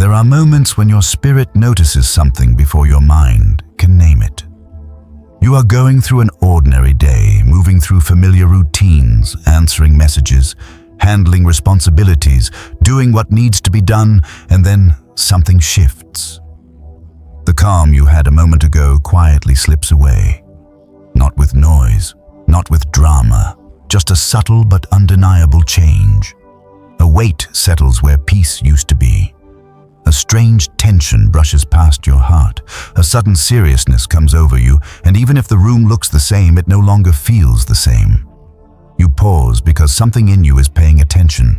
There are moments when your spirit notices something before your mind can name it. You are going through an ordinary day, moving through familiar routines, answering messages, handling responsibilities, doing what needs to be done, and then something shifts. The calm you had a moment ago quietly slips away. Not with noise, not with drama, just a subtle but undeniable change. A weight settles where peace used to be. A strange tension brushes past your heart. A sudden seriousness comes over you, and even if the room looks the same, it no longer feels the same. You pause because something in you is paying attention.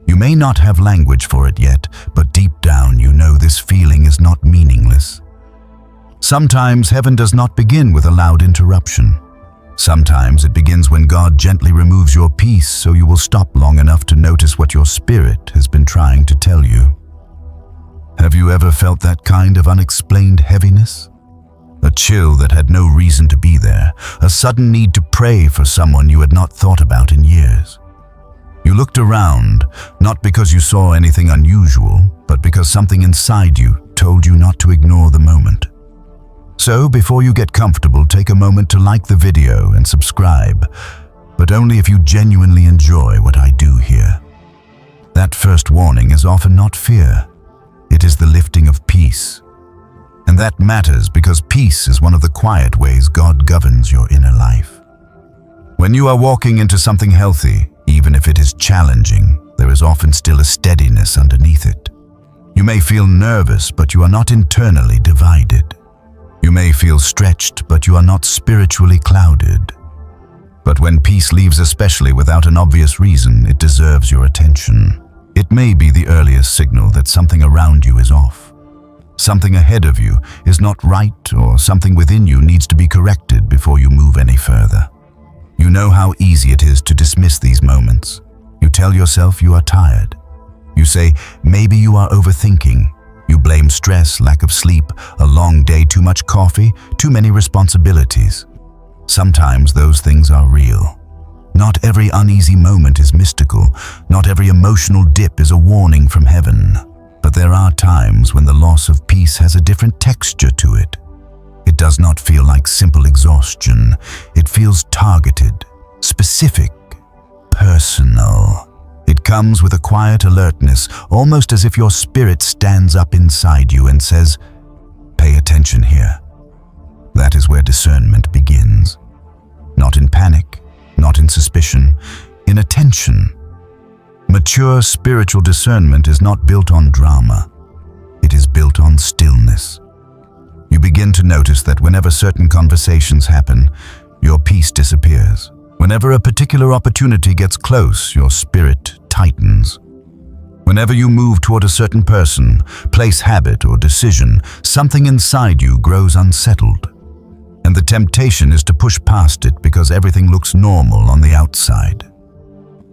You may not have language for it yet, but deep down you know this feeling is not meaningless. Sometimes heaven does not begin with a loud interruption. Sometimes it begins when God gently removes your peace so you will stop long enough to notice what your spirit has been trying to tell you. Have you ever felt that kind of unexplained heaviness? A chill that had no reason to be there, a sudden need to pray for someone you had not thought about in years. You looked around, not because you saw anything unusual, but because something inside you told you not to ignore the moment. So, before you get comfortable, take a moment to like the video and subscribe, but only if you genuinely enjoy what I do here. That first warning is often not fear. It is the lifting of peace. And that matters because peace is one of the quiet ways God governs your inner life. When you are walking into something healthy, even if it is challenging, there is often still a steadiness underneath it. You may feel nervous, but you are not internally divided. You may feel stretched, but you are not spiritually clouded. But when peace leaves, especially without an obvious reason, it deserves your attention. It may be the earliest signal that something around you is off. Something ahead of you is not right, or something within you needs to be corrected before you move any further. You know how easy it is to dismiss these moments. You tell yourself you are tired. You say, maybe you are overthinking. You blame stress, lack of sleep, a long day, too much coffee, too many responsibilities. Sometimes those things are real. Not every uneasy moment is mystical. Not every emotional dip is a warning from heaven. But there are times when the loss of peace has a different texture to it. It does not feel like simple exhaustion. It feels targeted, specific, personal. It comes with a quiet alertness, almost as if your spirit stands up inside you and says, "Pay attention here." That is where discernment begins. Not in panic, not in suspicion, in attention. Mature spiritual discernment is not built on drama. It is built on stillness. You begin to notice that whenever certain conversations happen, your peace disappears. Whenever a particular opportunity gets close, your spirit tightens. Whenever you move toward a certain person, place, habit, or decision, something inside you grows unsettled. And the temptation is to push past it because everything looks normal on the outside.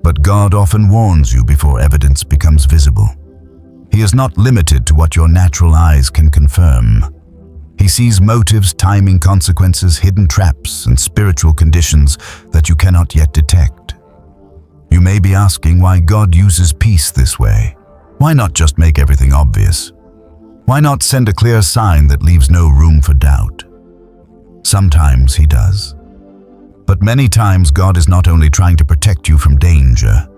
But God often warns you before evidence becomes visible. He is not limited to what your natural eyes can confirm. He sees motives, timing, consequences, hidden traps, and spiritual conditions that you cannot yet detect. You may be asking why God uses peace this way. Why not just make everything obvious? Why not send a clear sign that leaves no room for doubt? Sometimes He does. But many times God is not only trying to protect you from danger,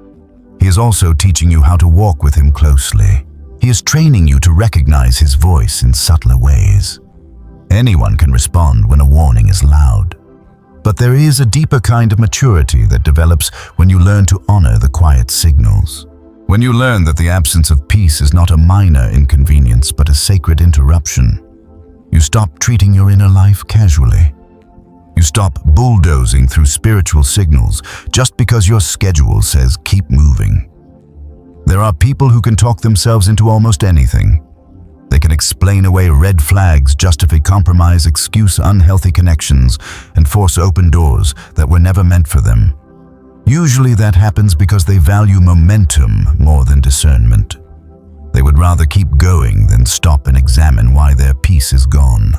He is also teaching you how to walk with Him closely. He is training you to recognize His voice in subtler ways. Anyone can respond when a warning is loud. But there is a deeper kind of maturity that develops when you learn to honor the quiet signals. When you learn that the absence of peace is not a minor inconvenience but a sacred interruption, you stop treating your inner life casually. You stop bulldozing through spiritual signals just because your schedule says keep moving. There are people who can talk themselves into almost anything. They can explain away red flags, justify compromise, excuse unhealthy connections, and force open doors that were never meant for them. Usually that happens because they value momentum more than discernment. They would rather keep going than stop and examine why their peace is gone.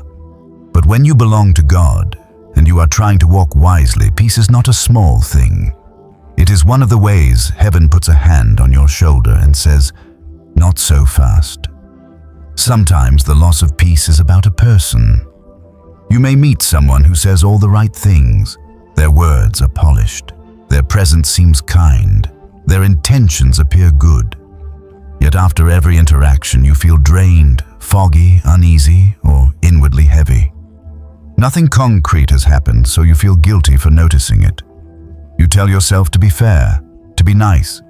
But when you belong to God, and you are trying to walk wisely, peace is not a small thing. It is one of the ways heaven puts a hand on your shoulder and says, "Not so fast. Sometimes the loss of peace is about a person. You may meet someone who says all the right things. Their words are polished. Their presence seems kind. Their intentions appear good. Yet after every interaction, you feel drained, foggy, uneasy, or inwardly heavy. Nothing concrete has happened, so you feel guilty for noticing it. You tell yourself to be fair, to be nice,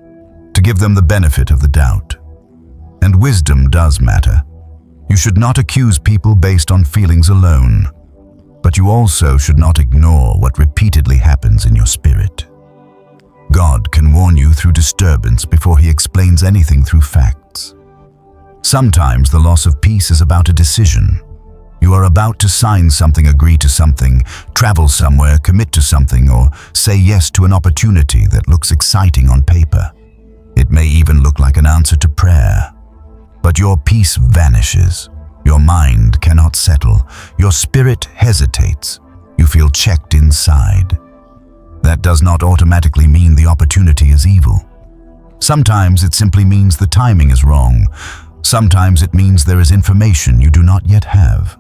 to give them the benefit of the doubt. And wisdom does matter. You should not accuse people based on feelings alone, but you also should not ignore what repeatedly happens in your spirit. God can warn you through disturbance before He explains anything through facts. Sometimes the loss of peace is about a decision. You are about to sign something, agree to something, travel somewhere, commit to something, or say yes to an opportunity that looks exciting on paper. It may even look like an answer to prayer. But your peace vanishes. Your mind cannot settle. Your spirit hesitates. You feel checked inside. That does not automatically mean the opportunity is evil. Sometimes it simply means the timing is wrong. Sometimes it means there is information you do not yet have.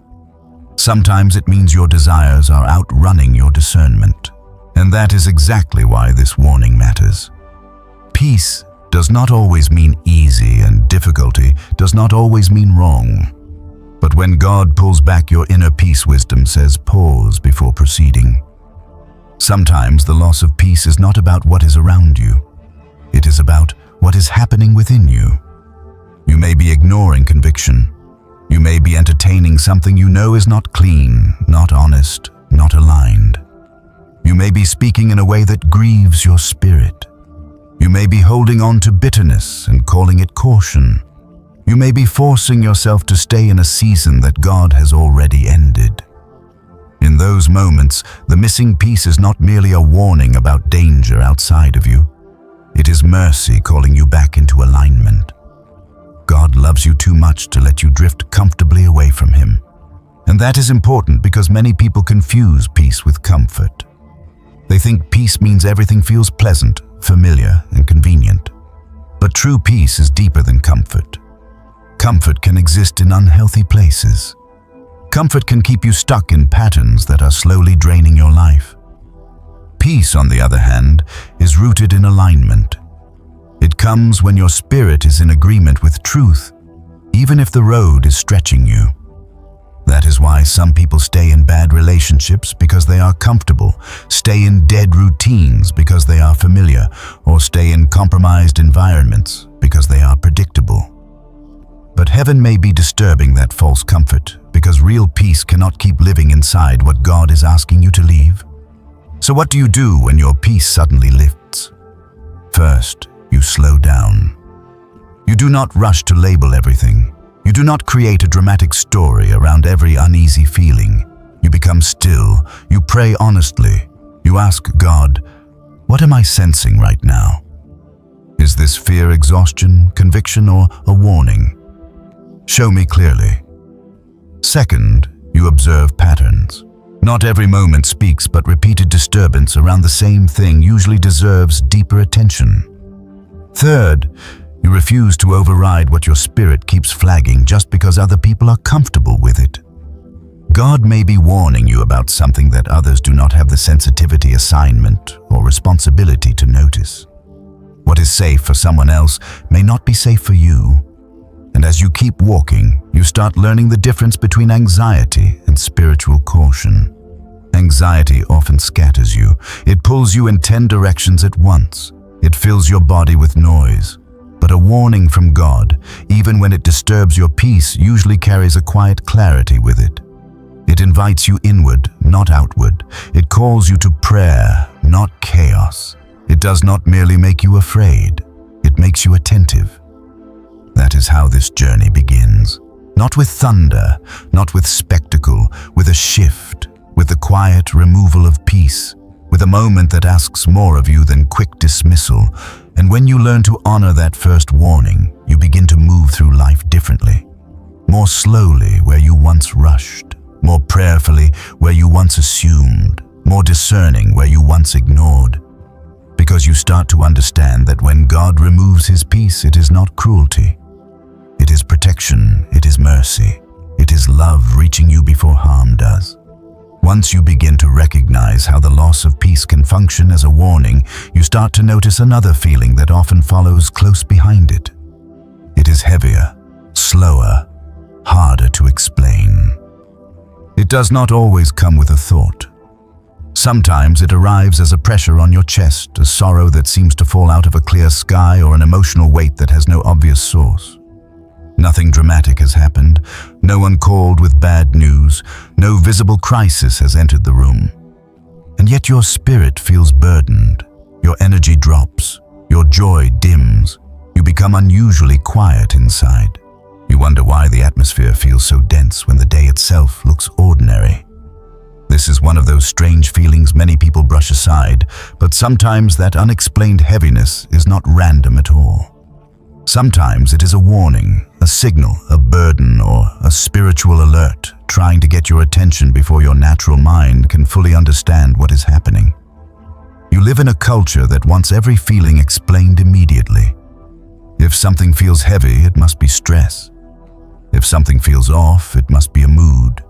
Sometimes it means your desires are outrunning your discernment. And that is exactly why this warning matters. Peace does not always mean easy, and difficulty does not always mean wrong. But when God pulls back your inner peace, wisdom says pause before proceeding. Sometimes the loss of peace is not about what is around you. It is about what is happening within you. You may be ignoring conviction. You may be entertaining something you know is not clean, not honest, not aligned. You may be speaking in a way that grieves your spirit. You may be holding on to bitterness and calling it caution. You may be forcing yourself to stay in a season that God has already ended. In those moments, the missing piece is not merely a warning about danger outside of you. It is mercy calling you back into alignment. God loves you too much to let you drift comfortably away from Him. And that is important because many people confuse peace with comfort. They think peace means everything feels pleasant, familiar, and convenient. But true peace is deeper than comfort. Comfort can exist in unhealthy places. Comfort can keep you stuck in patterns that are slowly draining your life. Peace, on the other hand, is rooted in alignment. It comes when your spirit is in agreement with truth, even if the road is stretching you. That is why some people stay in bad relationships because they are comfortable, stay in dead routines because they are familiar, or stay in compromised environments because they are predictable. But heaven may be disturbing that false comfort because real peace cannot keep living inside what God is asking you to leave. So what do you do when your peace suddenly lifts? First, you slow down. You do not rush to label everything. You do not create a dramatic story around every uneasy feeling. You become still. You pray honestly. You ask God, what am I sensing right now? Is this fear, exhaustion, conviction, or a warning? Show me clearly. Second, you observe patterns. Not every moment speaks, but repeated disturbance around the same thing usually deserves deeper attention. Third, you refuse to override what your spirit keeps flagging just because other people are comfortable with it. God may be warning you about something that others do not have the sensitivity, assignment, or responsibility to notice. What is safe for someone else may not be safe for you. And as you keep walking, you start learning the difference between anxiety and spiritual caution. Anxiety often scatters you. It pulls you in 10 directions at once. It fills your body with noise. But a warning from God, even when it disturbs your peace, usually carries a quiet clarity with it. It invites you inward, not outward. It calls you to prayer, not chaos. It does not merely make you afraid. It makes you attentive. That is how this journey begins. Not with thunder, not with spectacle, with a shift, with the quiet removal of peace, with a moment that asks more of you than quick dismissal. And when you learn to honor that first warning, you begin to move through life differently. More slowly where you once rushed, more prayerfully where you once assumed, more discerning where you once ignored. Because you start to understand that when God removes His peace, it is not cruelty. It is protection, it is mercy, it is love reaching you before harm does. Once you begin to recognize how the loss of peace can function as a warning, you start to notice another feeling that often follows close behind it. It is heavier, slower, harder to explain. It does not always come with a thought. Sometimes it arrives as a pressure on your chest, a sorrow that seems to fall out of a clear sky, or an emotional weight that has no obvious source. Nothing dramatic has happened, no one called with bad news, no visible crisis has entered the room. And yet your spirit feels burdened, your energy drops, your joy dims, you become unusually quiet inside. You wonder why the atmosphere feels so dense when the day itself looks ordinary. This is one of those strange feelings many people brush aside, but sometimes that unexplained heaviness is not random at all. Sometimes it is a warning, a signal, a burden, or a spiritual alert trying to get your attention before your natural mind can fully understand what is happening. You live in a culture that wants every feeling explained immediately. If something feels heavy, it must be stress. If something feels off, it must be a mood.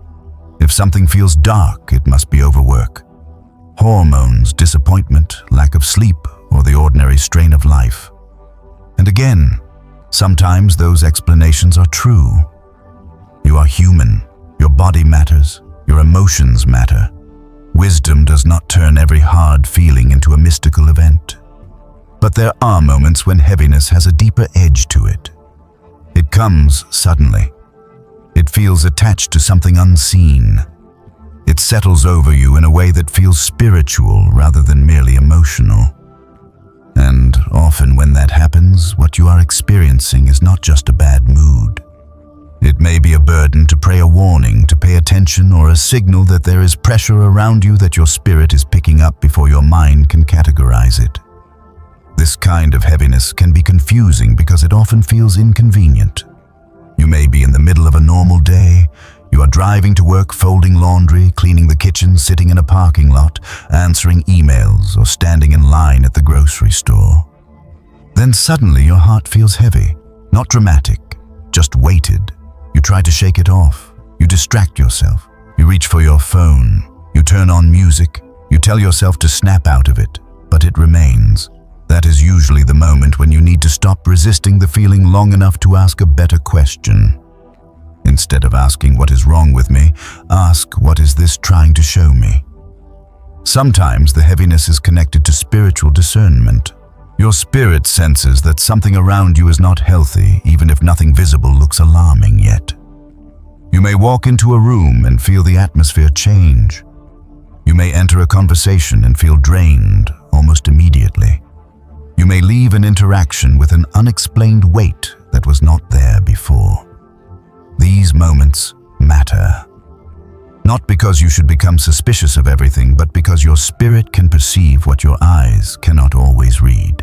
If something feels dark, it must be overwork. Hormones, disappointment, lack of sleep, or the ordinary strain of life. And again, sometimes those explanations are true. You are human, your body matters, your emotions matter. Wisdom does not turn every hard feeling into a mystical event. But there are moments when heaviness has a deeper edge to it. It comes suddenly. It feels attached to something unseen. It settles over you in a way that feels spiritual rather than merely emotional. And often when that happens, what you are experiencing is not just a bad mood. It may be a burden to pray, a warning to pay attention, or a signal that there is pressure around you that your spirit is picking up before your mind can categorize it. This kind of heaviness can be confusing because it often feels inconvenient. You may be in the middle of a normal day. You are driving to work, folding laundry, cleaning the kitchen, sitting in a parking lot, answering emails, or standing in line at the grocery store. Then suddenly your heart feels heavy, not dramatic, just weighted. You try to shake it off. You distract yourself. You reach for your phone. You turn on music. You tell yourself to snap out of it, but it remains. That is usually the moment when you need to stop resisting the feeling long enough to ask a better question. Instead of asking what is wrong with me, ask what is this trying to show me. Sometimes the heaviness is connected to spiritual discernment. Your spirit senses that something around you is not healthy, even if nothing visible looks alarming yet. You may walk into a room and feel the atmosphere change. You may enter a conversation and feel drained almost immediately. You may leave an interaction with an unexplained weight that was not there before. These moments matter. Not because you should become suspicious of everything, but because your spirit can perceive what your eyes cannot always read.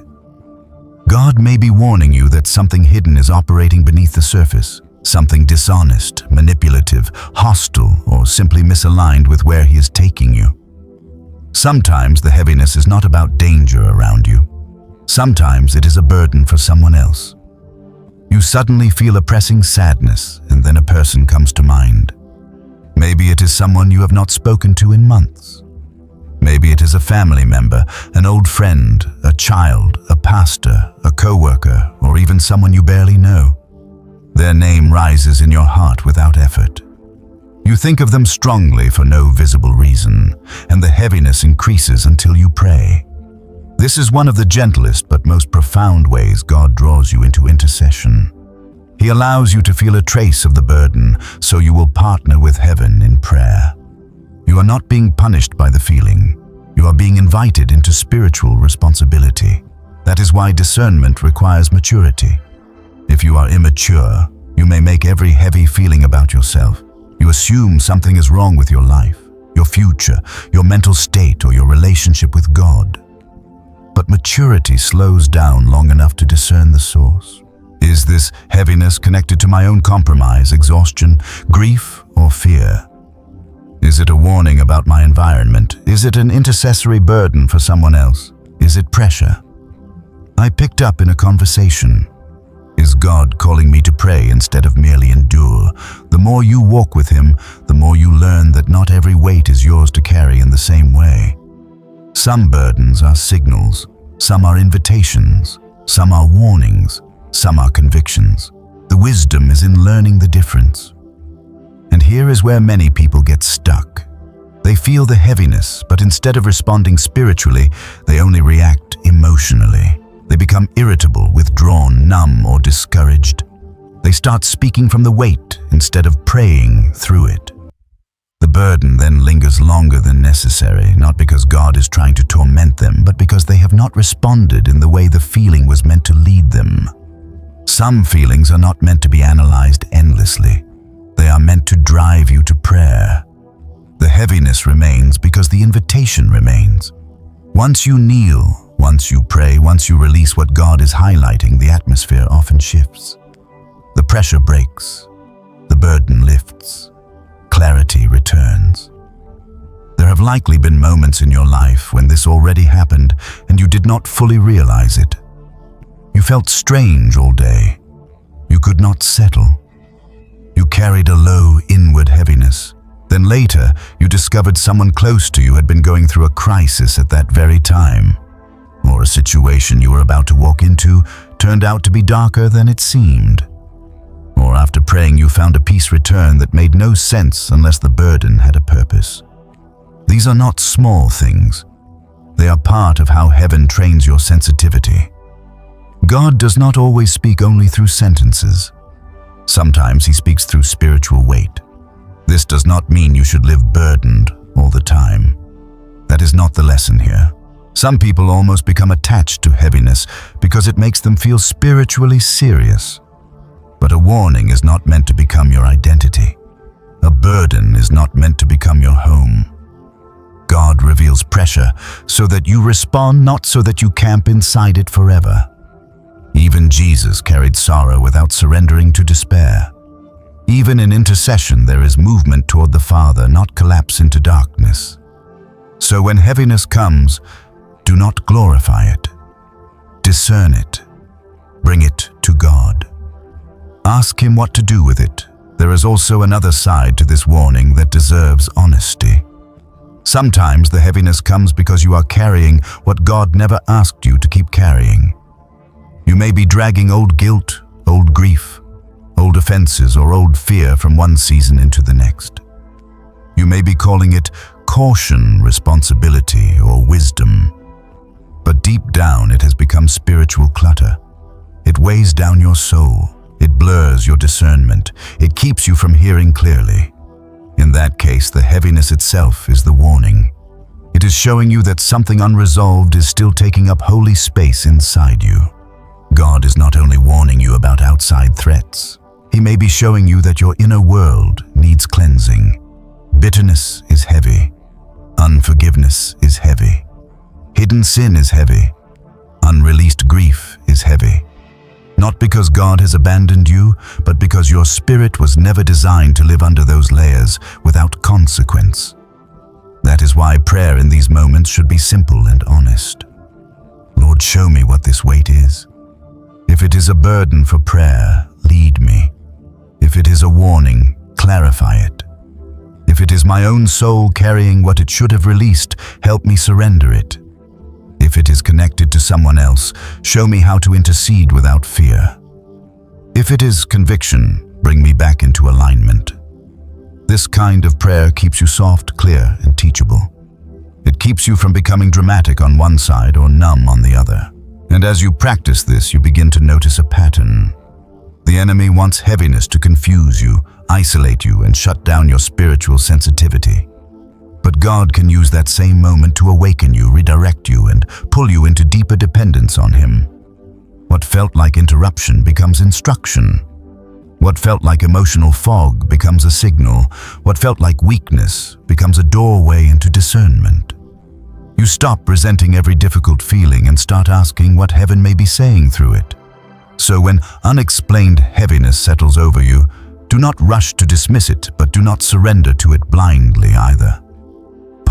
God may be warning you that something hidden is operating beneath the surface, something dishonest, manipulative, hostile, or simply misaligned with where He is taking you. Sometimes the heaviness is not about danger around you. Sometimes it is a burden for someone else. You suddenly feel a pressing sadness, and then a person comes to mind. Maybe it is someone you have not spoken to in months. Maybe it is a family member, an old friend, a child, a pastor, a coworker, or even someone you barely know. Their name rises in your heart without effort. You think of them strongly for no visible reason, and the heaviness increases until you pray. This is one of the gentlest but most profound ways God draws you into intercession. He allows you to feel a trace of the burden, so you will partner with heaven in prayer. You are not being punished by the feeling. You are being invited into spiritual responsibility. That is why discernment requires maturity. If you are immature, you may make every heavy feeling about yourself. You assume something is wrong with your life, your future, your mental state, or your relationship with God. But maturity slows down long enough to discern the source. Is this heaviness connected to my own compromise, exhaustion, grief, or fear? Is it a warning about my environment? Is it an intercessory burden for someone else? Is it pressure I picked up in a conversation? Is God calling me to pray instead of merely endure? The more you walk with Him, the more you learn that not every weight is yours to carry in the same way. Some burdens are signals, some are invitations, some are warnings, some are convictions. The wisdom is in learning the difference. And here is where many people get stuck. They feel the heaviness, but instead of responding spiritually, they only react emotionally. They become irritable, withdrawn, numb, or discouraged. They start speaking from the weight instead of praying through it. The burden then lingers longer than necessary, not because God is trying to torment them, but because they have not responded in the way the feeling was meant to lead them. Some feelings are not meant to be analyzed endlessly. They are meant to drive you to prayer. The heaviness remains because the invitation remains. Once you kneel, once you pray, once you release what God is highlighting, the atmosphere often shifts. The pressure breaks, the burden lifts, clarity returns. There have likely been moments in your life when this already happened and you did not fully realize it. You felt strange all day. You could not settle. You carried a low inward heaviness. Then later, you discovered someone close to you had been going through a crisis at that very time. Or a situation you were about to walk into turned out to be darker than it seemed. Or after praying you found a peace return that made no sense unless the burden had a purpose. These are not small things. They are part of how heaven trains your sensitivity. God does not always speak only through sentences. Sometimes He speaks through spiritual weight. This does not mean you should live burdened all the time. That is not the lesson here. Some people almost become attached to heaviness because it makes them feel spiritually serious. But a warning is not meant to become your identity. A burden is not meant to become your home. God reveals pressure so that you respond, not so that you camp inside it forever. Even Jesus carried sorrow without surrendering to despair. Even in intercession, there is movement toward the Father, not collapse into darkness. So when heaviness comes, do not glorify it. Discern it. Bring it to God. Ask Him what to do with it. There is also another side to this warning that deserves honesty. Sometimes the heaviness comes because you are carrying what God never asked you to keep carrying. You may be dragging old guilt, old grief, old offenses, or old fear from one season into the next. You may be calling it caution, responsibility, or wisdom. But deep down it has become spiritual clutter. It weighs down your soul. It blurs your discernment. It keeps you from hearing clearly. In that case, the heaviness itself is the warning. It is showing you that something unresolved is still taking up holy space inside you. God is not only warning you about outside threats. He may be showing you that your inner world needs cleansing. Bitterness is heavy. Unforgiveness is heavy. Hidden sin is heavy. Unreleased grief is heavy. Not because God has abandoned you, but because your spirit was never designed to live under those layers without consequence. That is why prayer in these moments should be simple and honest. Lord, show me what this weight is. If it is a burden for prayer, lead me. If it is a warning, clarify it. If it is my own soul carrying what it should have released, help me surrender it. If it is connected to someone else, show me how to intercede without fear. If it is conviction, bring me back into alignment. This kind of prayer keeps you soft, clear, and teachable. It keeps you from becoming dramatic on one side or numb on the other. And as you practice this, you begin to notice a pattern. The enemy wants heaviness to confuse you, isolate you, and shut down your spiritual sensitivity. But God can use that same moment to awaken you, redirect you, and pull you into deeper dependence on Him. What felt like interruption becomes instruction. What felt like emotional fog becomes a signal. What felt like weakness becomes a doorway into discernment. You stop resenting every difficult feeling and start asking what heaven may be saying through it. So when unexplained heaviness settles over you, do not rush to dismiss it, but do not surrender to it blindly either.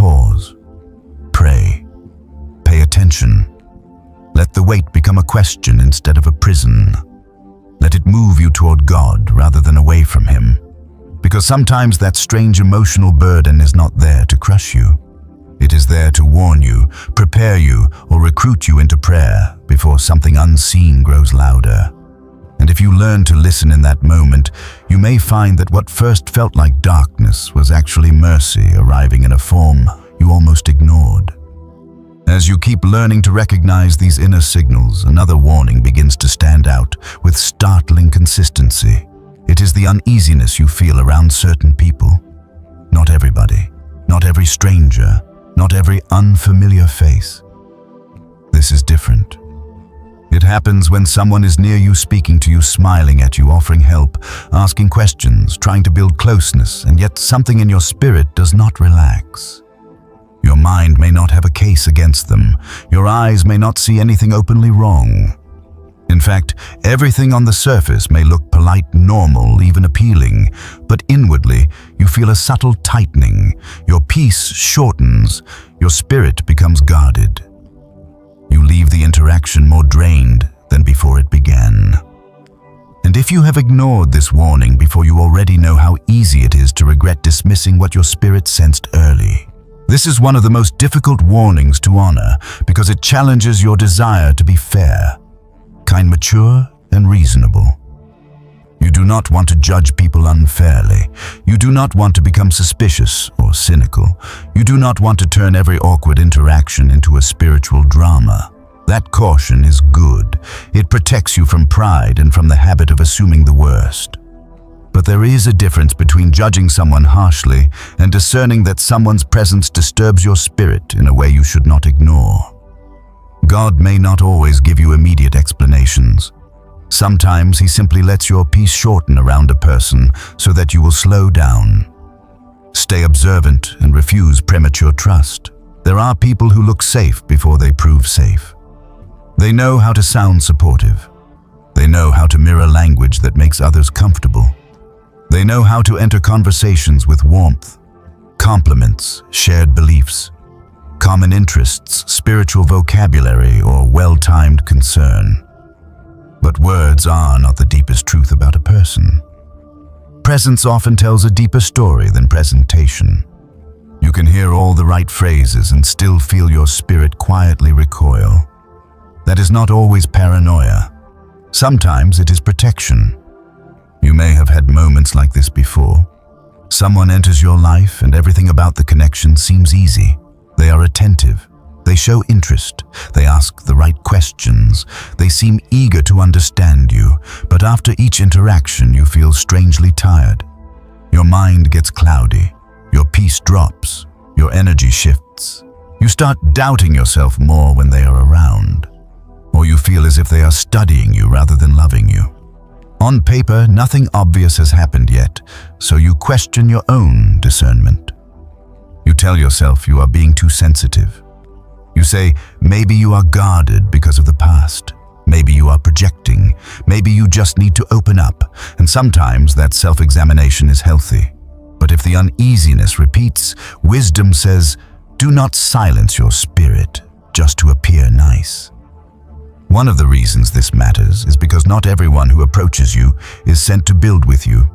Pause. Pray. Pay attention. Let the weight become a question instead of a prison. Let move you toward God rather than away from Him. Because sometimes that strange emotional burden is not there to crush you. It is there to warn you, prepare you, or recruit you into prayer before something unseen grows louder. And if you learn to listen in that moment, you may find that what first felt like darkness was actually mercy arriving in a form you almost ignored. As you keep learning to recognize these inner signals, another warning begins to stand out with startling consistency. It is the uneasiness you feel around certain people. Not everybody, not every stranger, not every unfamiliar face. This is different. It happens when someone is near you, speaking to you, smiling at you, offering help, asking questions, trying to build closeness, and yet something in your spirit does not relax. Your mind may not have a case against them. Your eyes may not see anything openly wrong. In fact, everything on the surface may look polite, normal, even appealing, but inwardly, you feel a subtle tightening. Your peace shortens. Your spirit becomes guarded. You leave the interaction more drained than before it began. And if you have ignored this warning before, you already know how easy it is to regret dismissing what your spirit sensed early. This is one of the most difficult warnings to honor because it challenges your desire to be fair, kind, mature, and reasonable. You do not want to judge people unfairly. You do not want to become suspicious or cynical. You do not want to turn every awkward interaction into a spiritual drama. That caution is good. It protects you from pride and from the habit of assuming the worst. But there is a difference between judging someone harshly and discerning that someone's presence disturbs your spirit in a way you should not ignore. God may not always give you immediate explanations. Sometimes He simply lets your peace shorten around a person so that you will slow down. Stay observant and refuse premature trust. There are people who look safe before they prove safe. They know how to sound supportive. They know how to mirror language that makes others comfortable. They know how to enter conversations with warmth, compliments, shared beliefs, common interests, spiritual vocabulary, or well-timed concern. But words are not the deepest truth about a person. Presence often tells a deeper story than presentation. You can hear all the right phrases and still feel your spirit quietly recoil. That is not always paranoia. Sometimes it is protection. You may have had moments like this before. Someone enters your life and everything about the connection seems easy. They are attentive. They show interest. They ask the right questions. They seem eager to understand you. But after each interaction, you feel strangely tired. Your mind gets cloudy. Your peace drops. Your energy shifts. You start doubting yourself more when they are around. Or you feel as if they are studying you rather than loving you. On paper, nothing obvious has happened yet, so you question your own discernment. You tell yourself you are being too sensitive. You say, maybe you are guarded because of the past. Maybe you are projecting. Maybe you just need to open up. And sometimes that self-examination is healthy. But if the uneasiness repeats, wisdom says, do not silence your spirit just to appear nice. One of the reasons this matters is because not everyone who approaches you is sent to build with you.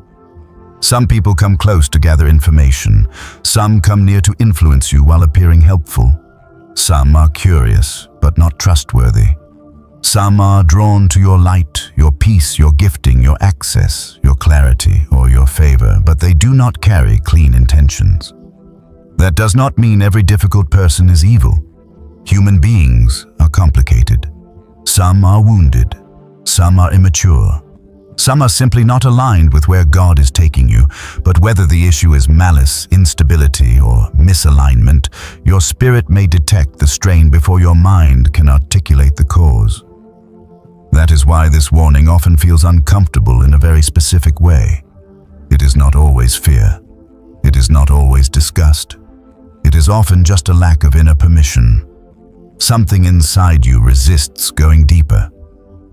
Some people come close to gather information. Some come near to influence you while appearing helpful. Some are curious, but not trustworthy. Some are drawn to your light, your peace, your gifting, your access, your clarity, or your favor, but they do not carry clean intentions. That does not mean every difficult person is evil. Human beings are complicated. Some are wounded. Some are immature. Some are simply not aligned with where God is taking you, but whether the issue is malice, instability, or misalignment, your spirit may detect the strain before your mind can articulate the cause. That is why this warning often feels uncomfortable in a very specific way. It is not always fear. It is not always disgust. It is often just a lack of inner permission. Something inside you resists going deeper.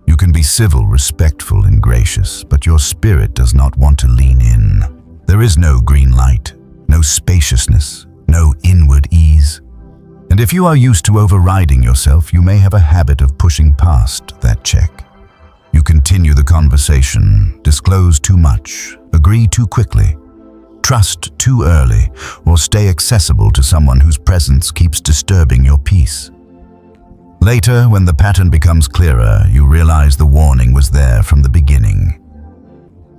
You can be civil, respectful, and gracious, but your spirit does not want to lean in. There is no green light, no spaciousness, no inward ease. And if you are used to overriding yourself, you may have a habit of pushing past that check. You continue the conversation, disclose too much, agree too quickly, trust too early, or stay accessible to someone whose presence keeps disturbing your peace. Later, when the pattern becomes clearer, you realize the warning was there from the beginning.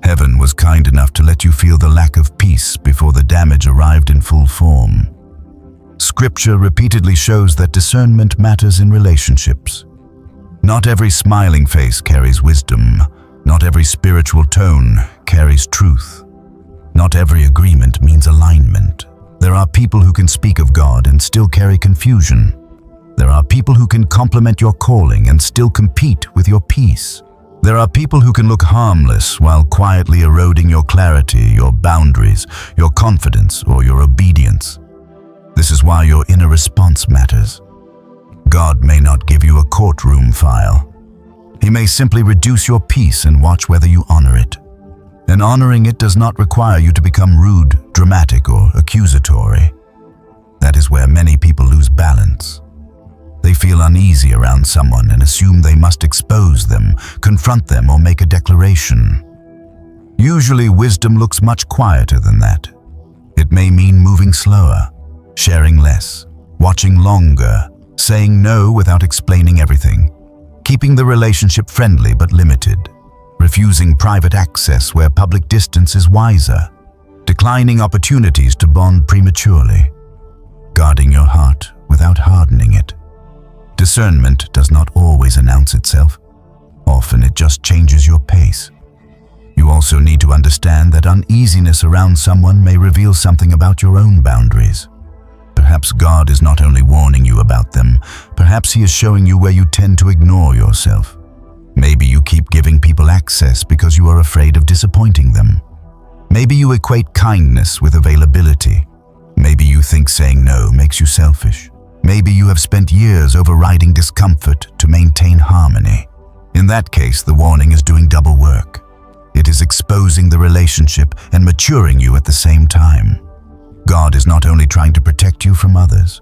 Heaven was kind enough to let you feel the lack of peace before the damage arrived in full form. Scripture repeatedly shows that discernment matters in relationships. Not every smiling face carries wisdom. Not every spiritual tone carries truth. Not every agreement means alignment. There are people who can speak of God and still carry confusion. There are people who can complement your calling and still compete with your peace. There are people who can look harmless while quietly eroding your clarity, your boundaries, your confidence, or your obedience. This is why your inner response matters. God may not give you a courtroom file. He may simply reduce your peace and watch whether you honor it. And honoring it does not require you to become rude, dramatic, or accusatory. That is where many people lose balance. They feel uneasy around someone and assume they must expose them, confront them, or make a declaration. Usually, wisdom looks much quieter than that. It may mean moving slower, sharing less, watching longer, saying no without explaining everything, keeping the relationship friendly but limited, refusing private access where public distance is wiser, declining opportunities to bond prematurely, guarding your heart without hardening it. Discernment does not always announce itself. Often it just changes your pace. You also need to understand that uneasiness around someone may reveal something about your own boundaries. Perhaps God is not only warning you about them, perhaps He is showing you where you tend to ignore yourself. Maybe you keep giving people access because you are afraid of disappointing them. Maybe you equate kindness with availability. Maybe you think saying no makes you selfish. Maybe you have spent years overriding discomfort to maintain harmony. In that case, the warning is doing double work. It is exposing the relationship and maturing you at the same time. God is not only trying to protect you from others.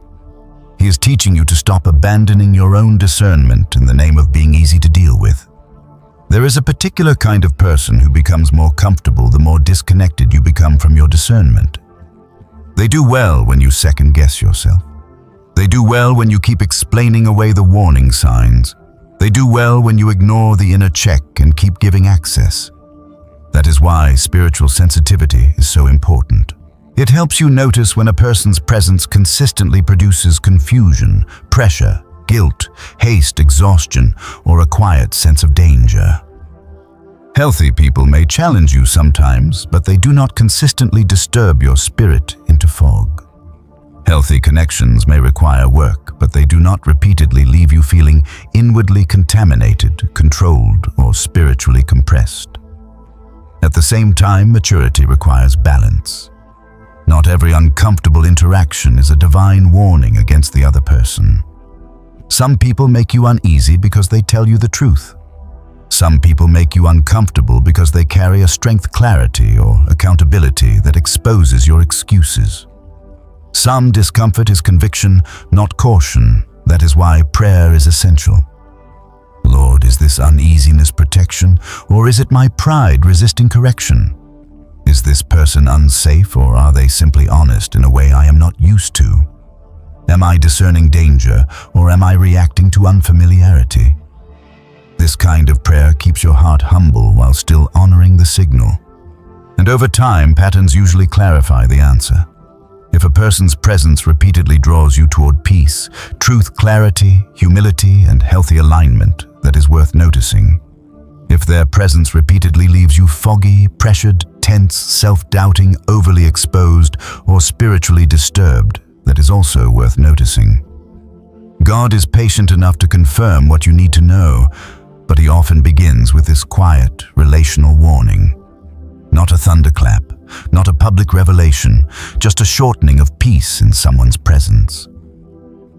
He is teaching you to stop abandoning your own discernment in the name of being easy to deal with. There is a particular kind of person who becomes more comfortable the more disconnected you become from your discernment. They do well when you second-guess yourself. They do well when you keep explaining away the warning signs. They do well when you ignore the inner check and keep giving access. That is why spiritual sensitivity is so important. It helps you notice when a person's presence consistently produces confusion, pressure, guilt, haste, exhaustion, or a quiet sense of danger. Healthy people may challenge you sometimes, but they do not consistently disturb your spirit into fog. Healthy connections may require work, but they do not repeatedly leave you feeling inwardly contaminated, controlled, or spiritually compressed. At the same time, maturity requires balance. Not every uncomfortable interaction is a divine warning against the other person. Some people make you uneasy because they tell you the truth. Some people make you uncomfortable because they carry a strength, clarity, or accountability that exposes your excuses. Some discomfort is conviction, not caution. That is why prayer is essential. Lord, is this uneasiness protection, or is it my pride resisting correction? Is this person unsafe, or are they simply honest in a way I am not used to? Am I discerning danger, or am I reacting to unfamiliarity? This kind of prayer keeps your heart humble while still honoring the signal. And over time, patterns usually clarify the answer. If a person's presence repeatedly draws you toward peace, truth, clarity, humility, and healthy alignment, that is worth noticing. If their presence repeatedly leaves you foggy, pressured, tense, self-doubting, overly exposed, or spiritually disturbed, that is also worth noticing. God is patient enough to confirm what you need to know, but He often begins with this quiet, relational warning. Not a thunderclap, not a public revelation, just a shortening of peace in someone's presence.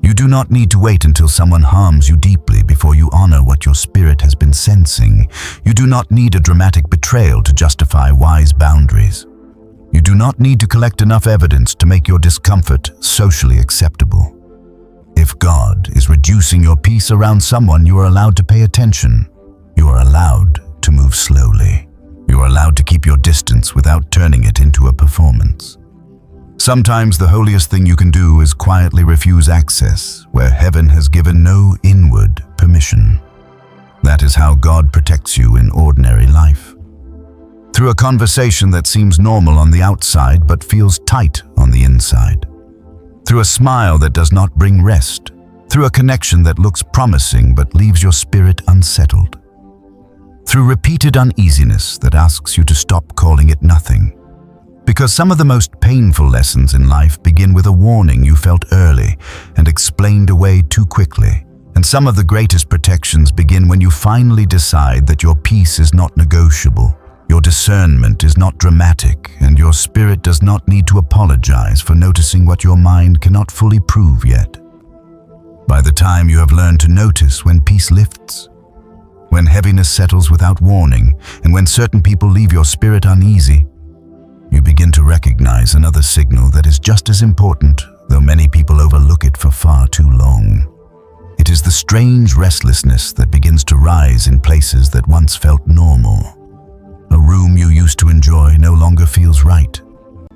You do not need to wait until someone harms you deeply before you honor what your spirit has been sensing. You do not need a dramatic betrayal to justify wise boundaries. You do not need to collect enough evidence to make your discomfort socially acceptable. If God is reducing your peace around someone, you are allowed to pay attention. You are allowed to move slowly. You are allowed to keep your distance without turning it into a performance. Sometimes the holiest thing you can do is quietly refuse access where heaven has given no inward permission. That is how God protects you in ordinary life. Through a conversation that seems normal on the outside but feels tight on the inside. Through a smile that does not bring rest. Through a connection that looks promising but leaves your spirit unsettled. Through repeated uneasiness that asks you to stop calling it nothing. Because some of the most painful lessons in life begin with a warning you felt early and explained away too quickly. And some of the greatest protections begin when you finally decide that your peace is not negotiable, your discernment is not dramatic, and your spirit does not need to apologize for noticing what your mind cannot fully prove yet. By the time you have learned to notice when peace lifts, when heaviness settles without warning, and when certain people leave your spirit uneasy, you begin to recognize another signal that is just as important, though many people overlook it for far too long. It is the strange restlessness that begins to rise in places that once felt normal. A room you used to enjoy no longer feels right.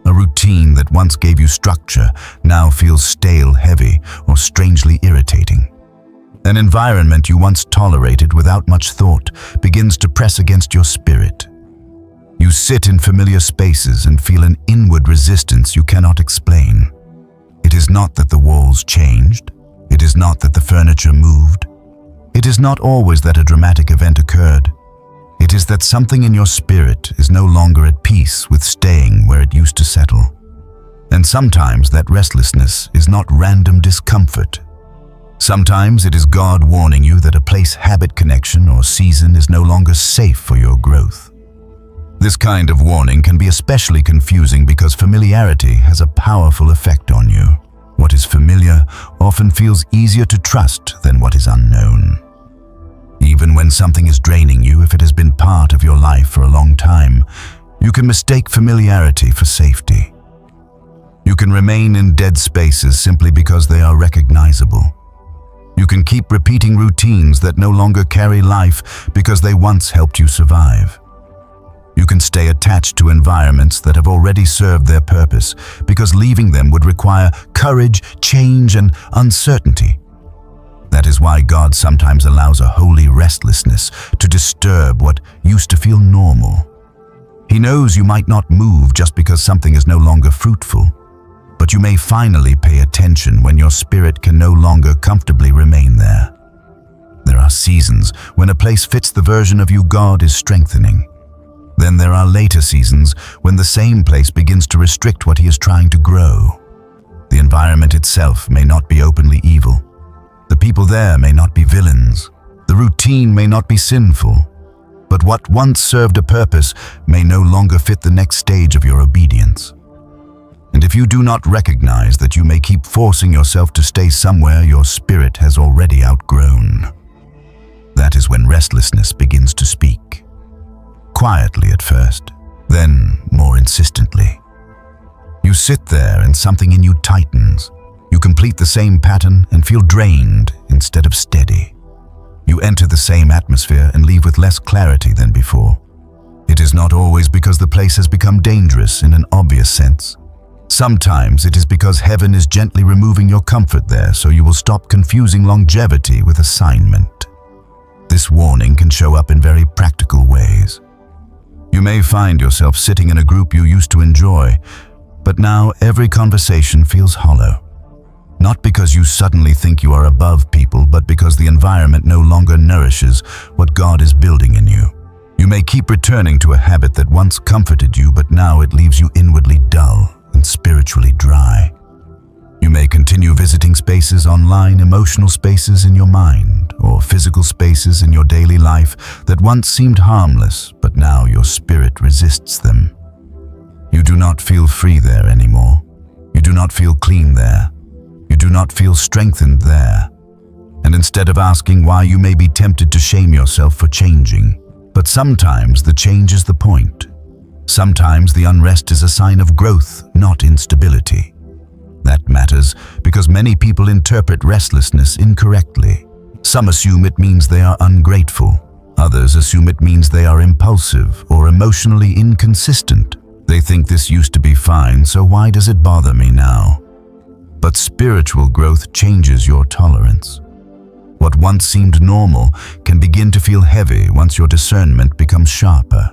A routine that once gave you structure now feels stale, heavy, or strangely irritating. An environment you once tolerated without much thought begins to press against your spirit. You sit in familiar spaces and feel an inward resistance you cannot explain. It is not that the walls changed. It is not that the furniture moved. It is not always that a dramatic event occurred. It is that something in your spirit is no longer at peace with staying where it used to settle. And sometimes that restlessness is not random discomfort. Sometimes it is God warning you that a place-habit connection or season is no longer safe for your growth. This kind of warning can be especially confusing because familiarity has a powerful effect on you. What is familiar often feels easier to trust than what is unknown. Even when something is draining you, if it has been part of your life for a long time, you can mistake familiarity for safety. You can remain in dead spaces simply because they are recognizable. You can keep repeating routines that no longer carry life because they once helped you survive. You can stay attached to environments that have already served their purpose because leaving them would require courage, change, and uncertainty. That is why God sometimes allows a holy restlessness to disturb what used to feel normal. He knows you might not move just because something is no longer fruitful, but you may finally pay attention when your spirit can no longer comfortably remain there. There are seasons when a place fits the version of you God is strengthening. Then there are later seasons when the same place begins to restrict what He is trying to grow. The environment itself may not be openly evil. The people there may not be villains. The routine may not be sinful. But what once served a purpose may no longer fit the next stage of your obedience. And if you do not recognize that you may keep forcing yourself to stay somewhere your spirit has already outgrown, that is when restlessness begins to speak. Quietly at first, then more insistently. You sit there and something in you tightens. You complete the same pattern and feel drained instead of steady. You enter the same atmosphere and leave with less clarity than before. It is not always because the place has become dangerous in an obvious sense. Sometimes it is because heaven is gently removing your comfort there so you will stop confusing longevity with assignment. This warning can show up in very practical ways. You may find yourself sitting in a group you used to enjoy, but now every conversation feels hollow. Not because you suddenly think you are above people, but because the environment no longer nourishes what God is building in you. You may keep returning to a habit that once comforted you, but now it leaves you inwardly dull and spiritually dry. You may continue visiting spaces online, emotional spaces in your mind, or physical spaces in your daily life that once seemed harmless, but now your spirit resists them. You do not feel free there anymore. You do not feel clean there. You do not feel strengthened there. And instead of asking why, you may be tempted to shame yourself for changing. But sometimes the change is the point. Sometimes the unrest is a sign of growth, not instability. That matters because many people interpret restlessness incorrectly. Some assume it means they are ungrateful. Others assume it means they are impulsive or emotionally inconsistent. They think this used to be fine, so why does it bother me now? But spiritual growth changes your tolerance. What once seemed normal can begin to feel heavy once your discernment becomes sharper.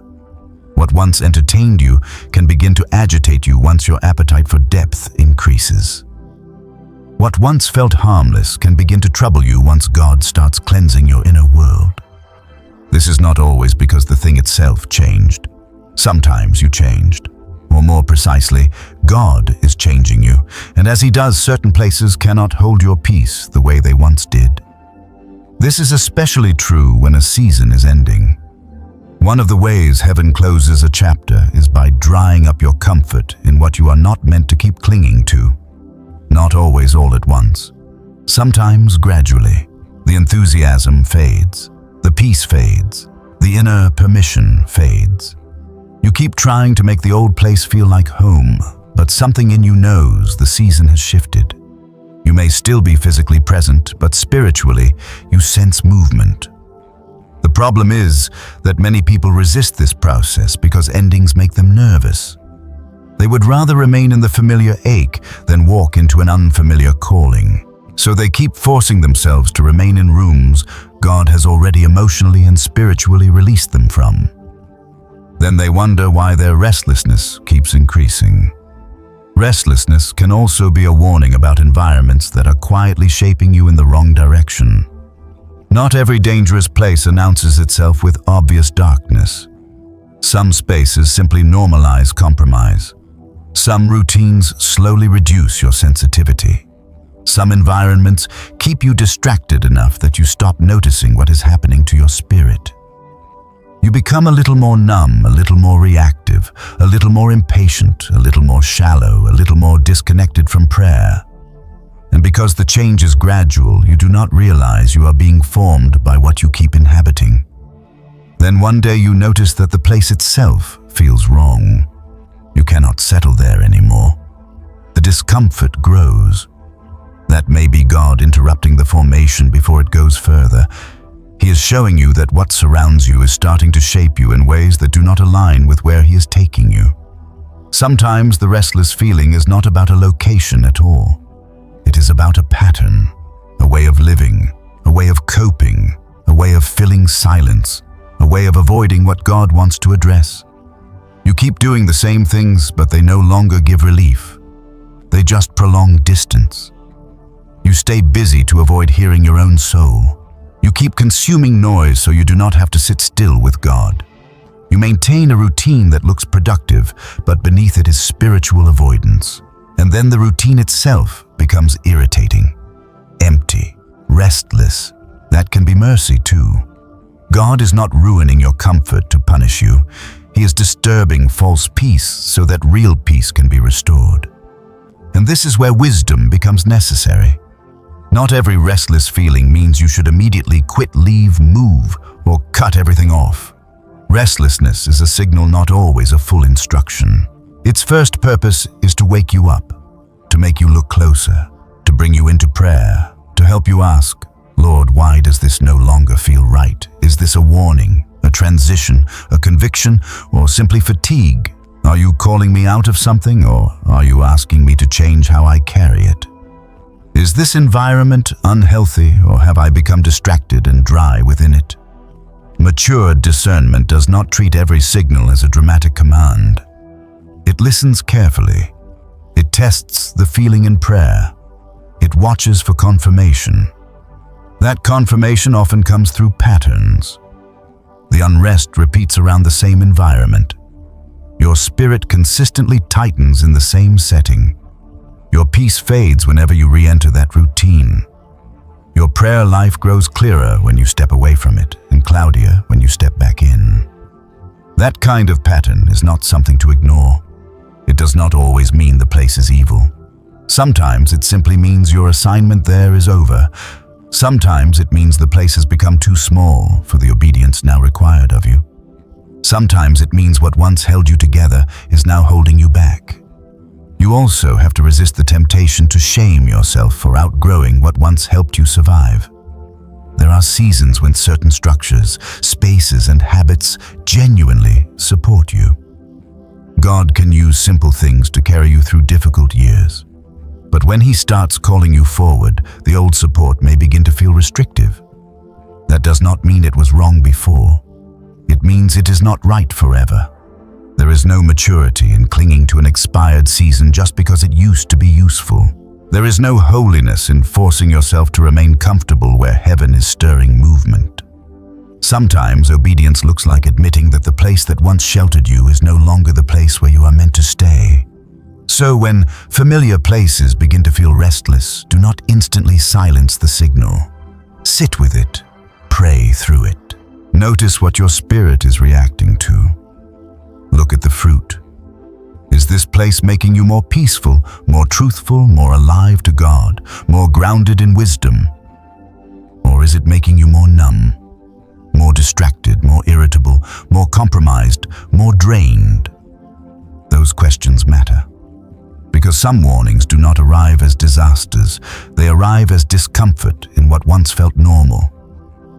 What once entertained you can begin to agitate you once your appetite for depth increases. What once felt harmless can begin to trouble you once God starts cleansing your inner world. This is not always because the thing itself changed. Sometimes you changed. Or more precisely, God is changing you, and as He does, certain places cannot hold your peace the way they once did. This is especially true when a season is ending. One of the ways heaven closes a chapter is by drying up your comfort in what you are not meant to keep clinging to. Not always all at once. Sometimes gradually. The enthusiasm fades. The peace fades. The inner permission fades. You keep trying to make the old place feel like home, but something in you knows the season has shifted. You may still be physically present, but spiritually, you sense movement. The problem is that many people resist this process because endings make them nervous. They would rather remain in the familiar ache than walk into an unfamiliar calling. So they keep forcing themselves to remain in rooms God has already emotionally and spiritually released them from. Then they wonder why their restlessness keeps increasing. Restlessness can also be a warning about environments that are quietly shaping you in the wrong direction. Not every dangerous place announces itself with obvious darkness. Some spaces simply normalize compromise. Some routines slowly reduce your sensitivity. Some environments keep you distracted enough that you stop noticing what is happening to your spirit. You become a little more numb, a little more reactive, a little more impatient, a little more shallow, a little more disconnected from prayer. And because the change is gradual, you do not realize you are being formed by what you keep inhabiting. Then one day you notice that the place itself feels wrong. You cannot settle there anymore. The discomfort grows. That may be God interrupting the formation before it goes further. He is showing you that what surrounds you is starting to shape you in ways that do not align with where He is taking you. Sometimes the restless feeling is not about a location at all. It is about a pattern, a way of living, a way of coping, a way of filling silence, a way of avoiding what God wants to address. You keep doing the same things, but they no longer give relief. They just prolong distance. You stay busy to avoid hearing your own soul. You keep consuming noise so you do not have to sit still with God. You maintain a routine that looks productive, but beneath it is spiritual avoidance. And then the routine itself becomes irritating, empty, restless. That can be mercy too. God is not ruining your comfort to punish you. He is disturbing false peace so that real peace can be restored. And this is where wisdom becomes necessary. Not every restless feeling means you should immediately quit, leave, move, or cut everything off. Restlessness is a signal, not always a full instruction. Its first purpose is to wake you up, to make you look closer, to bring you into prayer, to help you ask, Lord, why does this no longer feel right? Is this a warning, a transition, a conviction, or simply fatigue? Are you calling me out of something, or are you asking me to change how I carry it? Is this environment unhealthy, or have I become distracted and dry within it? Mature discernment does not treat every signal as a dramatic command. It listens carefully. It tests the feeling in prayer. It watches for confirmation. That confirmation often comes through patterns. The unrest repeats around the same environment. Your spirit consistently tightens in the same setting. Your peace fades whenever you re-enter that routine. Your prayer life grows clearer when you step away from it, and cloudier when you step back in. That kind of pattern is not something to ignore. It does not always mean the place is evil. Sometimes it simply means your assignment there is over. Sometimes it means the place has become too small for the obedience now required of you. Sometimes it means what once held you together is now holding you back. You also have to resist the temptation to shame yourself for outgrowing what once helped you survive. There are seasons when certain structures, spaces, and habits genuinely support you. God can use simple things to carry you through difficult years. But when He starts calling you forward, the old support may begin to feel restrictive. That does not mean it was wrong before. It means it is not right forever. There is no maturity in clinging to an expired season just because it used to be useful. There is no holiness in forcing yourself to remain comfortable where heaven is stirring movement. Sometimes obedience looks like admitting that the place that once sheltered you is no longer the place where you are meant to stay. So when familiar places begin to feel restless, do not instantly silence the signal. Sit with it. Pray through it. Notice what your spirit is reacting to. Look at the fruit. Is this place making you more peaceful, more truthful, more alive to God, more grounded in wisdom? Or is it making you more numb, more distracted, more irritable, more compromised, more drained? Those questions matter. Because some warnings do not arrive as disasters, they arrive as discomfort in what once felt normal.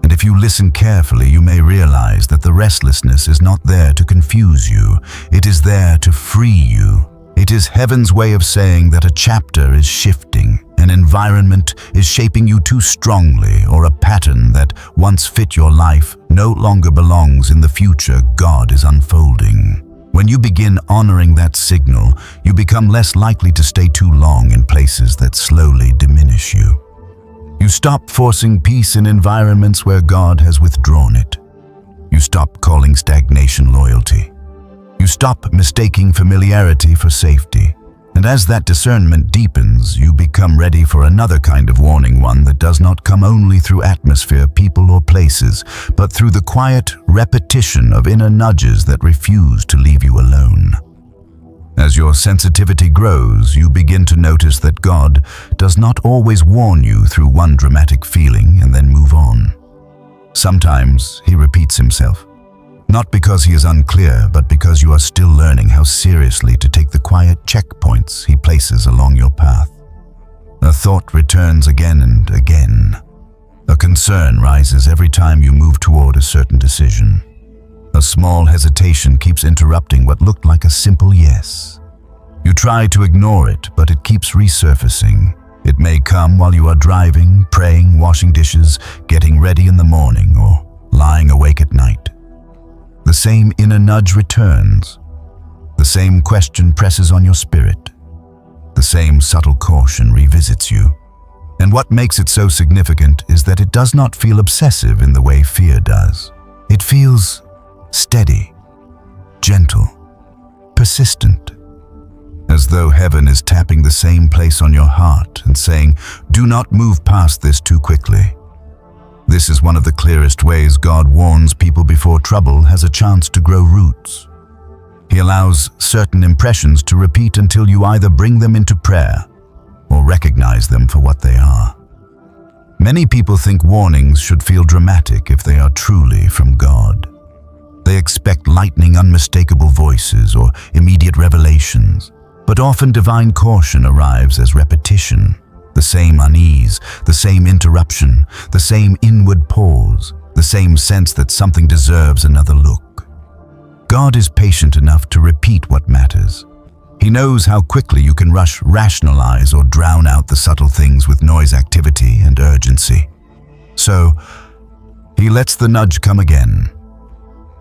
And if you listen carefully, you may realize that the restlessness is not there to confuse you, it is there to free you. It is heaven's way of saying that a chapter is shifting, an environment is shaping you too strongly, or a pattern that once fit your life no longer belongs in the future God is unfolding. When you begin honoring that signal, you become less likely to stay too long in places that slowly diminish you. You stop forcing peace in environments where God has withdrawn it. You stop calling stagnation loyalty. You stop mistaking familiarity for safety. And as that discernment deepens, you become ready for another kind of warning, one that does not come only through atmosphere, people, or places, but through the quiet repetition of inner nudges that refuse to leave you alone. As your sensitivity grows, you begin to notice that God does not always warn you through one dramatic feeling and then move on. Sometimes He repeats Himself, not because He is unclear, but because you are still learning how seriously to take the quiet checkpoints He places along your path. A thought returns again and again. A concern rises every time you move toward a certain decision. A small hesitation keeps interrupting what looked like a simple yes. You try to ignore it, but it keeps resurfacing. It may come while you are driving, praying, washing dishes, getting ready in the morning, or lying awake at night. The same inner nudge returns. The same question presses on your spirit. The same subtle caution revisits you. And what makes it so significant is that it does not feel obsessive in the way fear does. It feels steady, gentle, persistent, as though heaven is tapping the same place on your heart and saying, "Do not move past this too quickly." This is one of the clearest ways God warns people before trouble has a chance to grow roots. He allows certain impressions to repeat until you either bring them into prayer or recognize them for what they are. Many people think warnings should feel dramatic if they are truly from God. They expect lightning, unmistakable voices or immediate revelations, but often divine caution arrives as repetition, the same unease, the same interruption, the same inward pause, the same sense that something deserves another look. God is patient enough to repeat what matters. He knows how quickly you can rationalize or drown out the subtle things with noise, activity, and urgency. So, He lets the nudge come again.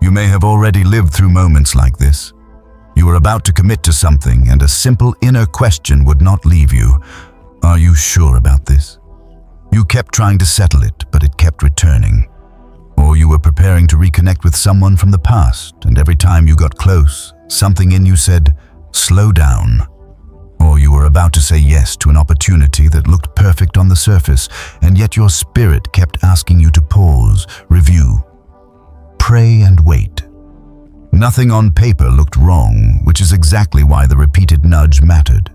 You may have already lived through moments like this. You were about to commit to something, and a simple inner question would not leave you. Are you sure about this? You kept trying to settle it, but it kept returning. Or you were preparing to reconnect with someone from the past, and every time you got close, something in you said, "Slow down." Or you were about to say yes to an opportunity that looked perfect on the surface, and yet your spirit kept asking you to pause, review, pray, and wait. Nothing on paper looked wrong, which is exactly why the repeated nudge mattered.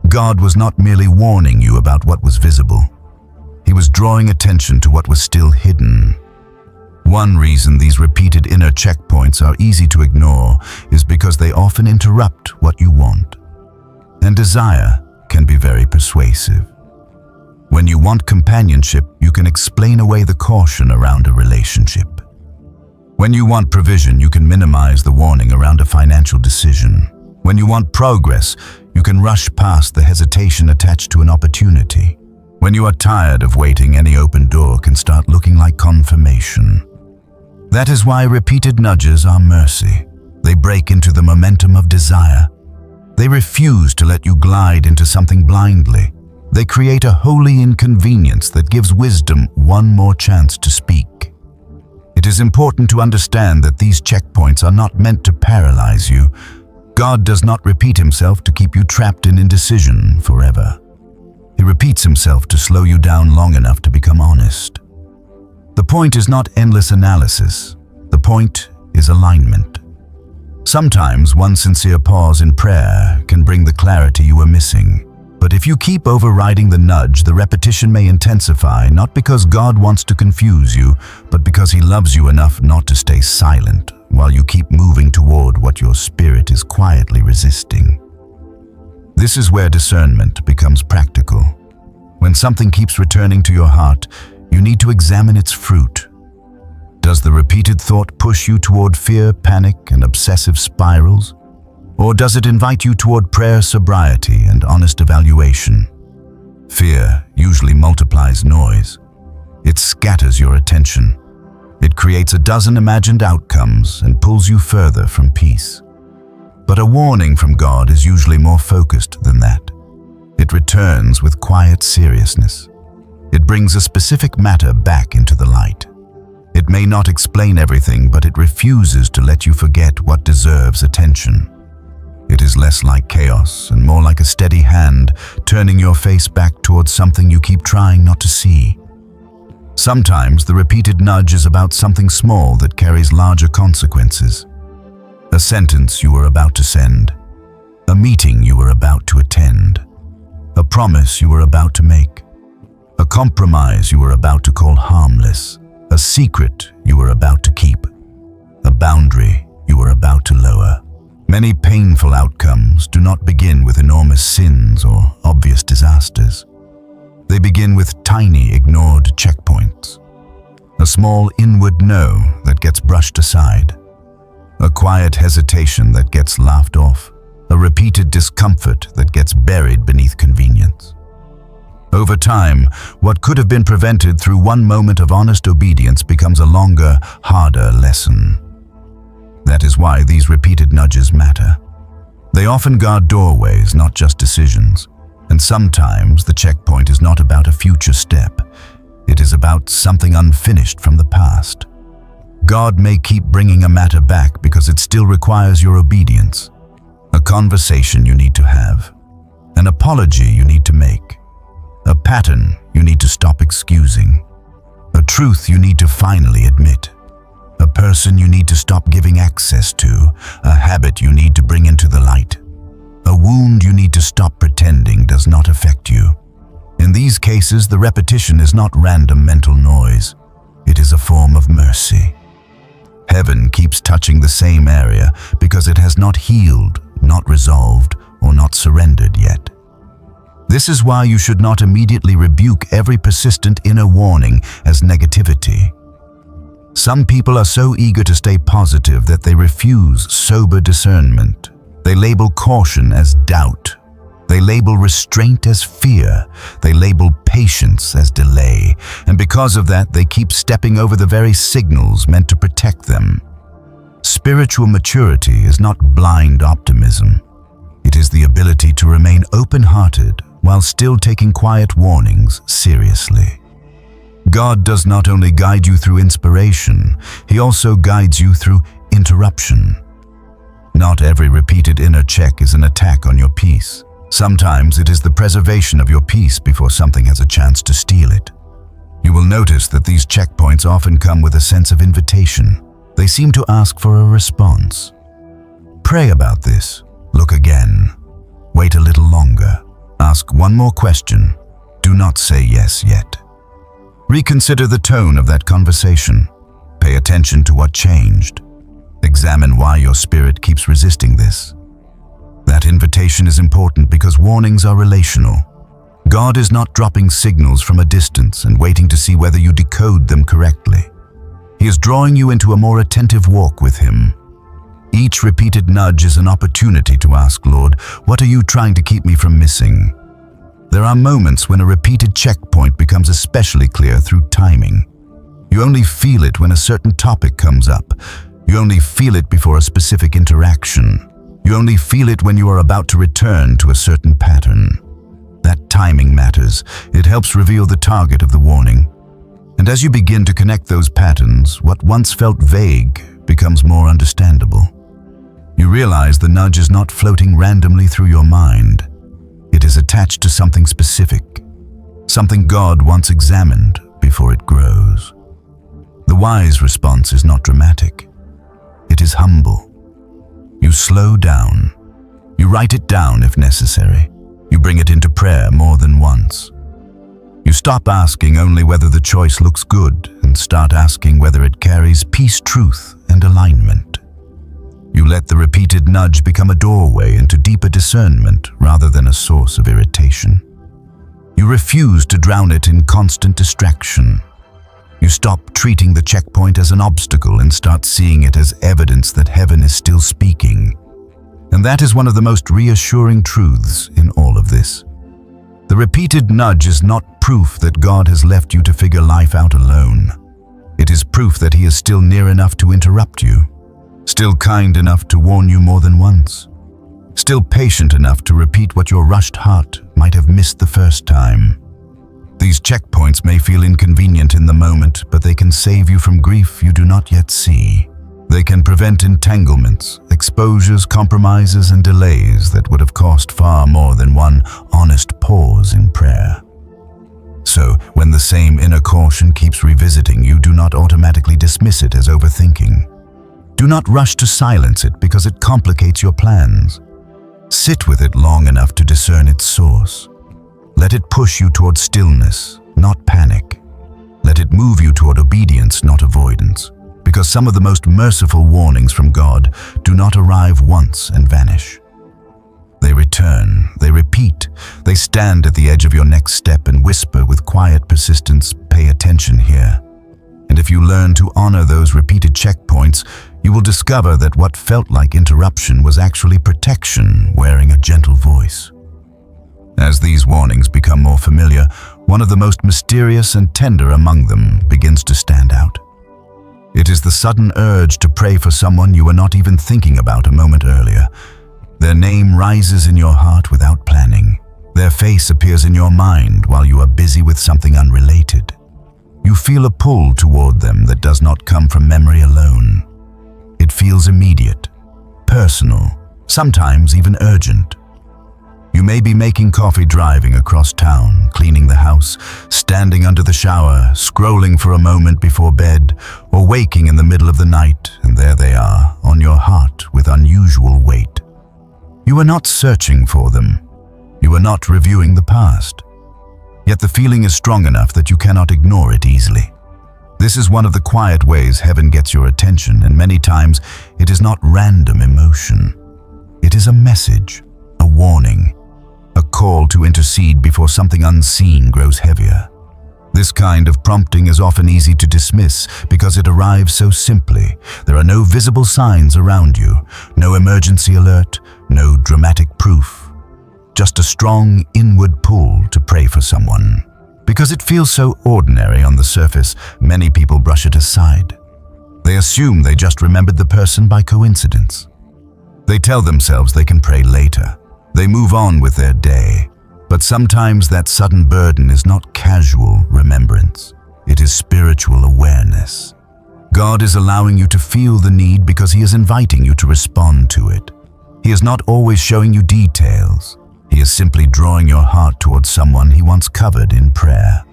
God was not merely warning you about what was visible. He was drawing attention to what was still hidden. One reason these repeated inner checkpoints are easy to ignore is because they often interrupt what you want. And desire can be very persuasive. When you want companionship, you can explain away the caution around a relationship. When you want provision, you can minimize the warning around a financial decision. When you want progress, you can rush past the hesitation attached to an opportunity. When you are tired of waiting, any open door can start looking like confirmation. That is why repeated nudges are mercy. They break into the momentum of desire. They refuse to let you glide into something blindly. They create a holy inconvenience that gives wisdom one more chance to speak. It is important to understand that these checkpoints are not meant to paralyze you. God does not repeat himself to keep you trapped in indecision forever. He repeats himself to slow you down long enough to become honest. The point is not endless analysis. The point is alignment. Sometimes one sincere pause in prayer can bring the clarity you are missing. But if you keep overriding the nudge, the repetition may intensify, not because God wants to confuse you, but because he loves you enough not to stay silent while you keep moving toward what your spirit is quietly resisting. This is where discernment becomes practical. When something keeps returning to your heart, you need to examine its fruit. Does the repeated thought push you toward fear, panic, and obsessive spirals? Or does it invite you toward prayer, sobriety, and honest evaluation? Fear usually multiplies noise. It scatters your attention. It creates a dozen imagined outcomes and pulls you further from peace. But a warning from God is usually more focused than that. It returns with quiet seriousness. It brings a specific matter back into the light. It may not explain everything, but it refuses to let you forget what deserves attention. It is less like chaos and more like a steady hand turning your face back towards something you keep trying not to see. Sometimes the repeated nudge is about something small that carries larger consequences. A sentence you were about to send, a meeting you were about to attend, a promise you were about to make, a compromise you were about to call harmless, a secret you were about to keep, a boundary you were about to lower. Many painful outcomes do not begin with enormous sins or obvious disasters. They begin with tiny, ignored checkpoints. A small inward no that gets brushed aside. A quiet hesitation that gets laughed off. A repeated discomfort that gets buried beneath convenience. Over time, what could have been prevented through one moment of honest obedience becomes a longer, harder lesson. That is why these repeated nudges matter. They often guard doorways, not just decisions. And sometimes the checkpoint is not about a future step. It is about something unfinished from the past. God may keep bringing a matter back because it still requires your obedience. A conversation you need to have. An apology you need to make. A pattern you need to stop excusing. A truth you need to finally admit. A person you need to stop giving access to, a habit you need to bring into the light. A wound you need to stop pretending does not affect you. In these cases, the repetition is not random mental noise. It is a form of mercy. Heaven keeps touching the same area because it has not healed, not resolved, or not surrendered yet. This is why you should not immediately rebuke every persistent inner warning as negativity. Some people are so eager to stay positive that they refuse sober discernment. They label caution as doubt. They label restraint as fear. They label patience as delay. And because of that, they keep stepping over the very signals meant to protect them. Spiritual maturity is not blind optimism. It is the ability to remain open-hearted while still taking quiet warnings seriously. God does not only guide you through inspiration, he also guides you through interruption. Not every repeated inner check is an attack on your peace. Sometimes it is the preservation of your peace before something has a chance to steal it. You will notice that these checkpoints often come with a sense of invitation. They seem to ask for a response. Pray about this. Look again. Wait a little longer. Ask one more question. Do not say yes yet. Reconsider the tone of that conversation. Pay attention to what changed. Examine why your spirit keeps resisting this. That invitation is important because warnings are relational. God is not dropping signals from a distance and waiting to see whether you decode them correctly. He is drawing you into a more attentive walk with Him. Each repeated nudge is an opportunity to ask, Lord, what are you trying to keep me from missing? There are moments when a repeated checkpoint becomes especially clear through timing. You only feel it when a certain topic comes up. You only feel it before a specific interaction. You only feel it when you are about to return to a certain pattern. That timing matters. It helps reveal the target of the warning. And as you begin to connect those patterns, what once felt vague becomes more understandable. You realize the nudge is not floating randomly through your mind. It is attached to something specific, something God once examined before it grows. The wise response is not dramatic. It is humble. You slow down. You write it down if necessary. You bring it into prayer more than once. You stop asking only whether the choice looks good and start asking whether it carries peace, truth, and alignment. You let the repeated nudge become a doorway into deeper discernment rather than a source of irritation. You refuse to drown it in constant distraction. You stop treating the checkpoint as an obstacle and start seeing it as evidence that heaven is still speaking. And that is one of the most reassuring truths in all of this. The repeated nudge is not proof that God has left you to figure life out alone. It is proof that He is still near enough to interrupt you, still kind enough to warn you more than once, still patient enough to repeat what your rushed heart might have missed the first time. These checkpoints may feel inconvenient in the moment, but they can save you from grief you do not yet see. They can prevent entanglements, exposures, compromises, and delays that would have cost far more than one honest pause in prayer. So, when the same inner caution keeps revisiting you, do not automatically dismiss it as overthinking. Do not rush to silence it because it complicates your plans. Sit with it long enough to discern its source. Let it push you toward stillness, not panic. Let it move you toward obedience, not avoidance. Because some of the most merciful warnings from God do not arrive once and vanish. They return, they repeat, they stand at the edge of your next step and whisper with quiet persistence, pay attention here. And if you learn to honor those repeated checkpoints, you will discover that what felt like interruption was actually protection wearing a gentle voice. As these warnings become more familiar, one of the most mysterious and tender among them begins to stand out. It is the sudden urge to pray for someone you were not even thinking about a moment earlier. Their name rises in your heart without planning. Their face appears in your mind while you are busy with something unrelated. You feel a pull toward them that does not come from memory alone. It feels immediate, personal, sometimes even urgent. You may be making coffee, driving across town, cleaning the house, standing under the shower, scrolling for a moment before bed, or waking in the middle of the night, and there they are, on your heart with unusual weight. You are not searching for them. You are not reviewing the past. Yet the feeling is strong enough that you cannot ignore it easily. This is one of the quiet ways heaven gets your attention, and many times it is not random emotion. It is a message, a warning, a call to intercede before something unseen grows heavier. This kind of prompting is often easy to dismiss because it arrives so simply. There are no visible signs around you, no emergency alert, no dramatic proof. Just a strong inward pull to pray for someone. Because it feels so ordinary on the surface, many people brush it aside. They assume they just remembered the person by coincidence. They tell themselves they can pray later. They move on with their day. But sometimes that sudden burden is not casual remembrance. It is spiritual awareness. God is allowing you to feel the need because He is inviting you to respond to it. He is not always showing you details. He is simply drawing your heart towards someone He once covered in prayer.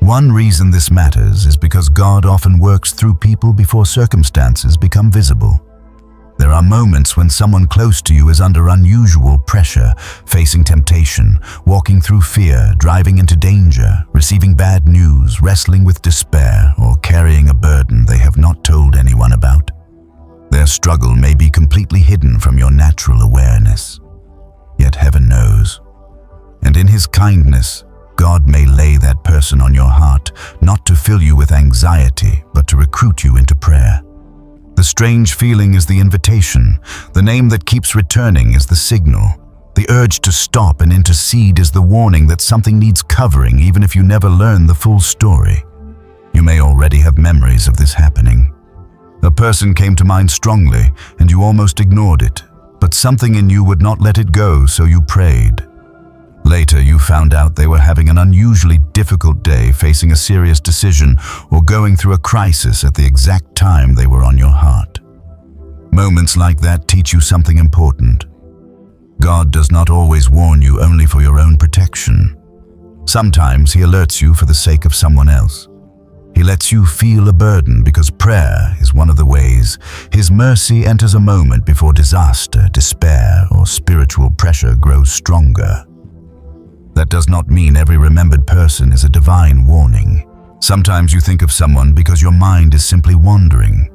One reason this matters is because God often works through people before circumstances become visible. There are moments when someone close to you is under unusual pressure, facing temptation, walking through fear, driving into danger, receiving bad news, wrestling with despair, or carrying a burden they have not told anyone about. Their struggle may be completely hidden from your natural awareness. Yet heaven knows. And in His kindness, God may lay that person on your heart, not to fill you with anxiety, but to recruit you into prayer. The strange feeling is the invitation. The name that keeps returning is the signal. The urge to stop and intercede is the warning that something needs covering, even if you never learn the full story. You may already have memories of this happening. A person came to mind strongly, and you almost ignored it, but something in you would not let it go, so you prayed. Later, you found out they were having an unusually difficult day, facing a serious decision, or going through a crisis at the exact time they were on your heart. Moments like that teach you something important. God does not always warn you only for your own protection. Sometimes He alerts you for the sake of someone else. He lets you feel a burden because prayer is one of the ways His mercy enters a moment before disaster, despair, or spiritual pressure grows stronger. That does not mean every remembered person is a divine warning. Sometimes you think of someone because your mind is simply wandering.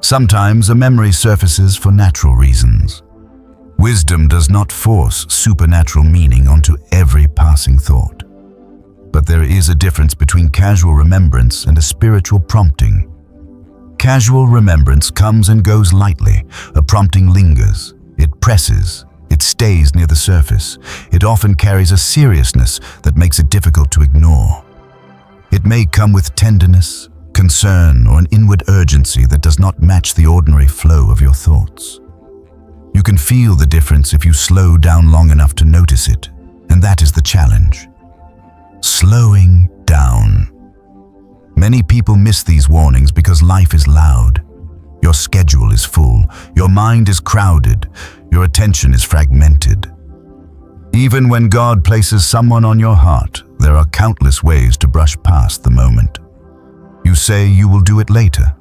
Sometimes a memory surfaces for natural reasons. Wisdom does not force supernatural meaning onto every passing thought. But there is a difference between casual remembrance and a spiritual prompting. Casual remembrance comes and goes lightly. A prompting lingers. It presses. It stays near the surface. It often carries a seriousness that makes it difficult to ignore. It may come with tenderness, concern, or an inward urgency that does not match the ordinary flow of your thoughts. You can feel the difference if you slow down long enough to notice it, and that is the challenge. Slowing down. Many people miss these warnings because life is loud. Your schedule is full, your mind is crowded, your attention is fragmented. Even when God places someone on your heart, there are countless ways to brush past the moment. You say you will do it later.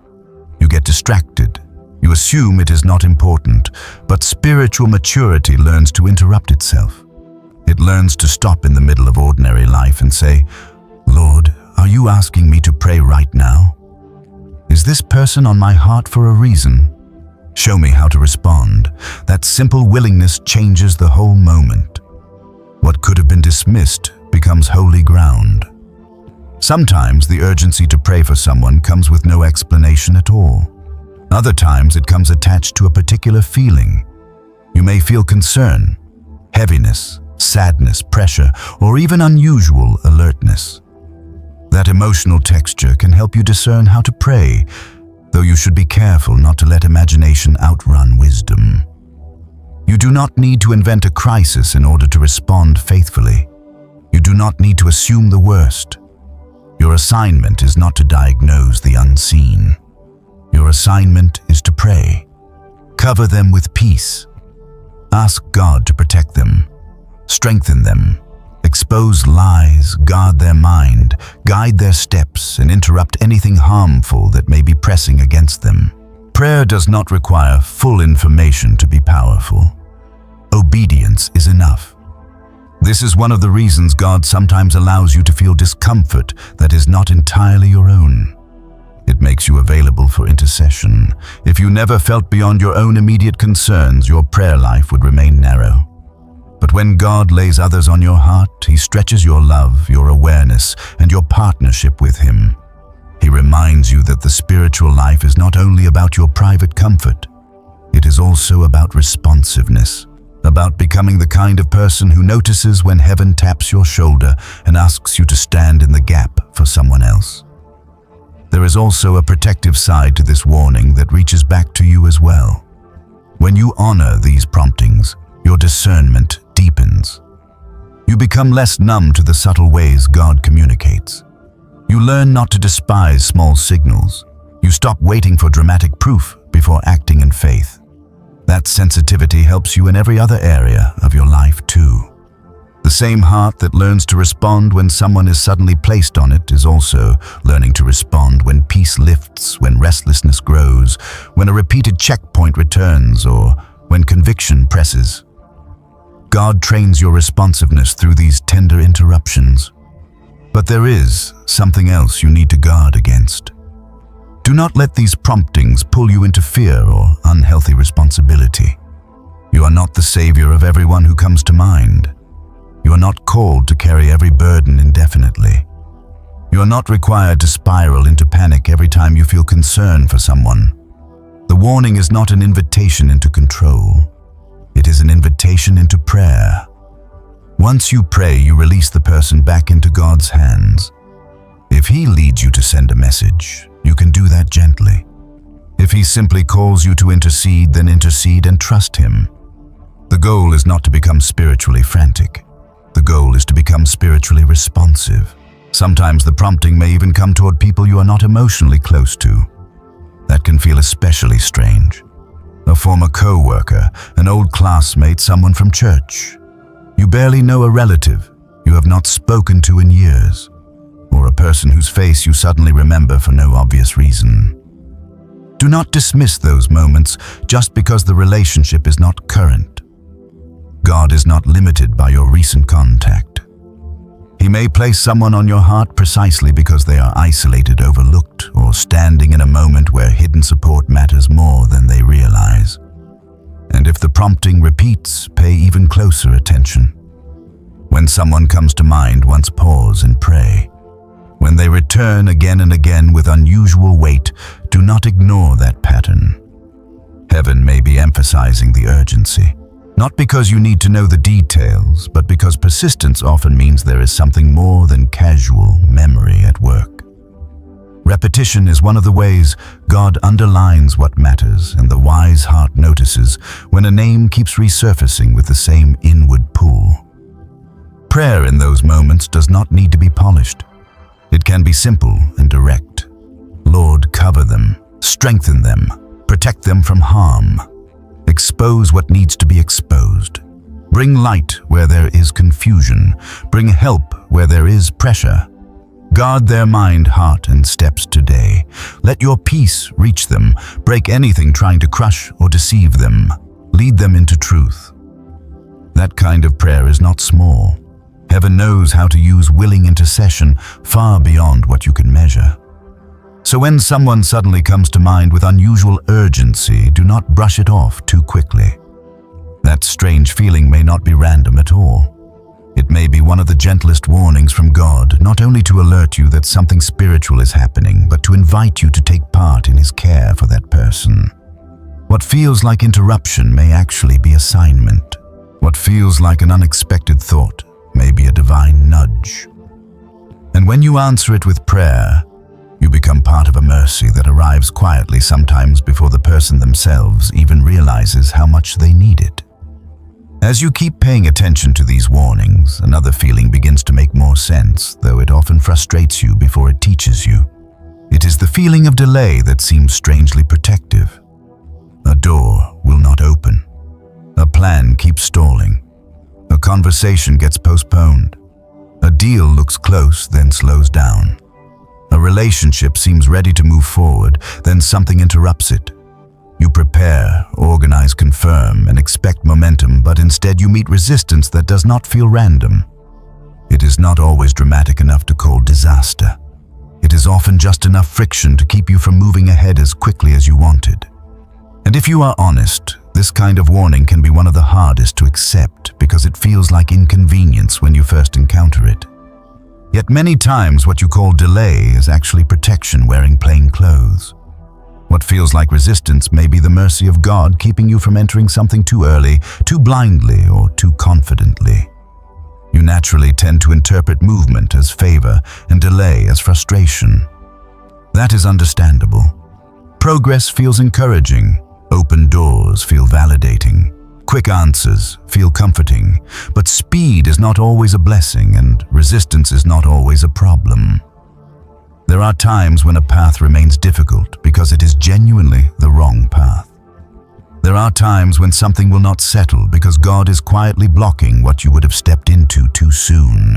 You get distracted. You assume it is not important, but spiritual maturity learns to interrupt itself. It learns to stop in the middle of ordinary life and say, "Lord, are you asking me to pray right now? Is this person on my heart for a reason? Show me how to respond." That simple willingness changes the whole moment. What could have been dismissed becomes holy ground. Sometimes the urgency to pray for someone comes with no explanation at all. Other times it comes attached to a particular feeling. You may feel concern, heaviness, sadness, pressure, or even unusual alertness. That emotional texture can help you discern how to pray, though you should be careful not to let imagination outrun wisdom. You do not need to invent a crisis in order to respond faithfully. You do not need to assume the worst. Your assignment is not to diagnose the unseen. Your assignment is to pray. Cover them with peace. Ask God to protect them, strengthen them, expose lies, guard their mind, guide their steps, and interrupt anything harmful that may be pressing against them. Prayer does not require full information to be powerful. Obedience is enough. This is one of the reasons God sometimes allows you to feel discomfort that is not entirely your own. It makes you available for intercession. If you never felt beyond your own immediate concerns, your prayer life would remain narrow. But when God lays others on your heart, He stretches your love, your awareness, and your partnership with Him. He reminds you that the spiritual life is not only about your private comfort. It is also about responsiveness, about becoming the kind of person who notices when heaven taps your shoulder and asks you to stand in the gap for someone else. There is also a protective side to this warning that reaches back to you as well. When you honor these promptings, your discernment deepens. You become less numb to the subtle ways God communicates. You learn not to despise small signals. You stop waiting for dramatic proof before acting in faith. That sensitivity helps you in every other area of your life too. The same heart that learns to respond when someone is suddenly placed on it is also learning to respond when peace lifts, when restlessness grows, when a repeated checkpoint returns, or when conviction presses. God trains your responsiveness through these tender interruptions. But there is something else you need to guard against. Do not let these promptings pull you into fear or unhealthy responsibility. You are not the savior of everyone who comes to mind. You are not called to carry every burden indefinitely. You are not required to spiral into panic every time you feel concern for someone. The warning is not an invitation into control. It is an invitation into prayer. Once you pray, you release the person back into God's hands. If He leads you to send a message, you can do that gently. If He simply calls you to intercede, then intercede and trust Him. The goal is not to become spiritually frantic. The goal is to become spiritually responsive. Sometimes the prompting may even come toward people you are not emotionally close to. That can feel especially strange. A former co-worker, an old classmate, someone from church. You barely know a relative you have not spoken to in years, or a person whose face you suddenly remember for no obvious reason. Do not dismiss those moments just because the relationship is not current. God is not limited by your recent contact. He may place someone on your heart precisely because they are isolated, overlooked, or standing in a moment where hidden support matters more than they realize. And if the prompting repeats, pay even closer attention. When someone comes to mind, once pause and pray. When they return again and again with unusual weight, do not ignore that pattern. Heaven may be emphasizing the urgency. Not because you need to know the details, but because persistence often means there is something more than casual memory at work. Repetition is one of the ways God underlines what matters, and the wise heart notices when a name keeps resurfacing with the same inward pull. Prayer in those moments does not need to be polished. It can be simple and direct. Lord, cover them, strengthen them, protect them from harm. Expose what needs to be exposed. Bring light where there is confusion. Bring help where there is pressure. Guard their mind, heart, and steps today. Let your peace reach them. Break anything trying to crush or deceive them. Lead them into truth. That kind of prayer is not small. Heaven knows how to use willing intercession far beyond what you can measure. So when someone suddenly comes to mind with unusual urgency, do not brush it off too quickly. That strange feeling may not be random at all. It may be one of the gentlest warnings from God, not only to alert you that something spiritual is happening, but to invite you to take part in His care for that person. What feels like interruption may actually be assignment. What feels like an unexpected thought may be a divine nudge. And when you answer it with prayer, you become part of a mercy that arrives quietly, sometimes before the person themselves even realizes how much they need it. As you keep paying attention to these warnings, another feeling begins to make more sense, though it often frustrates you before it teaches you. It is the feeling of delay that seems strangely protective. A door will not open. A plan keeps stalling. A conversation gets postponed. A deal looks close, then slows down. A relationship seems ready to move forward, then something interrupts it. You prepare, organize, confirm, and expect momentum, but instead you meet resistance that does not feel random. It is not always dramatic enough to call disaster. It is often just enough friction to keep you from moving ahead as quickly as you wanted. And if you are honest, this kind of warning can be one of the hardest to accept because it feels like inconvenience when you first encounter it. Yet many times what you call delay is actually protection wearing plain clothes. What feels like resistance may be the mercy of God keeping you from entering something too early, too blindly, or too confidently. You naturally tend to interpret movement as favor and delay as frustration. That is understandable. Progress feels encouraging. Open doors feel validating. Quick answers feel comforting, but speed is not always a blessing and resistance is not always a problem. There are times when a path remains difficult because it is genuinely the wrong path. There are times when something will not settle because God is quietly blocking what you would have stepped into too soon.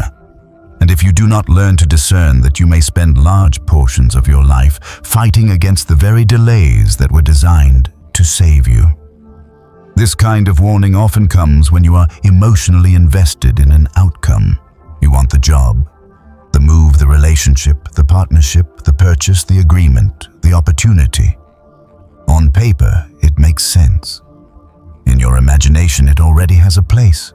And if you do not learn to discern that, you may spend large portions of your life fighting against the very delays that were designed to save you. This kind of warning often comes when you are emotionally invested in an outcome. You want the job, the move, the relationship, the partnership, the purchase, the agreement, the opportunity. On paper, it makes sense. In your imagination, it already has a place.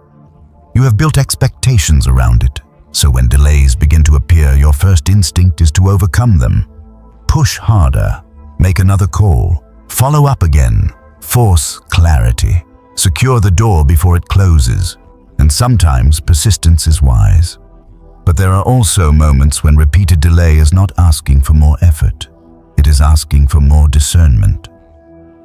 You have built expectations around it, so when delays begin to appear, your first instinct is to overcome them. Push harder, make another call, follow up again, force clarity, secure the door before it closes, and sometimes persistence is wise. But there are also moments when repeated delay is not asking for more effort. It is asking for more discernment.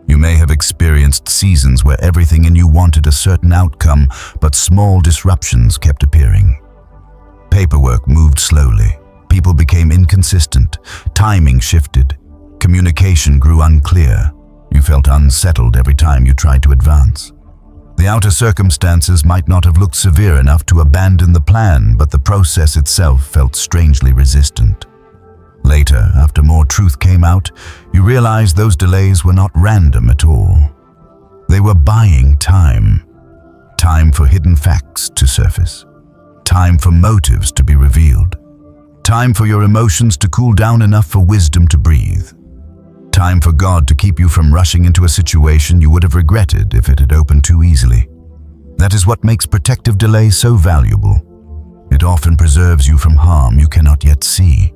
You may have experienced seasons where everything in you wanted a certain outcome, but small disruptions kept appearing. Paperwork moved slowly. People became inconsistent. Timing shifted. Communication grew unclear. You felt unsettled every time you tried to advance. The outer circumstances might not have looked severe enough to abandon the plan, but the process itself felt strangely resistant. Later, after more truth came out, you realized those delays were not random at all. They were buying time. Time for hidden facts to surface. Time for motives to be revealed. Time for your emotions to cool down enough for wisdom to breathe. Time for God to keep you from rushing into a situation you would have regretted if it had opened too easily. That is what makes protective delay so valuable. It often preserves you from harm you cannot yet see.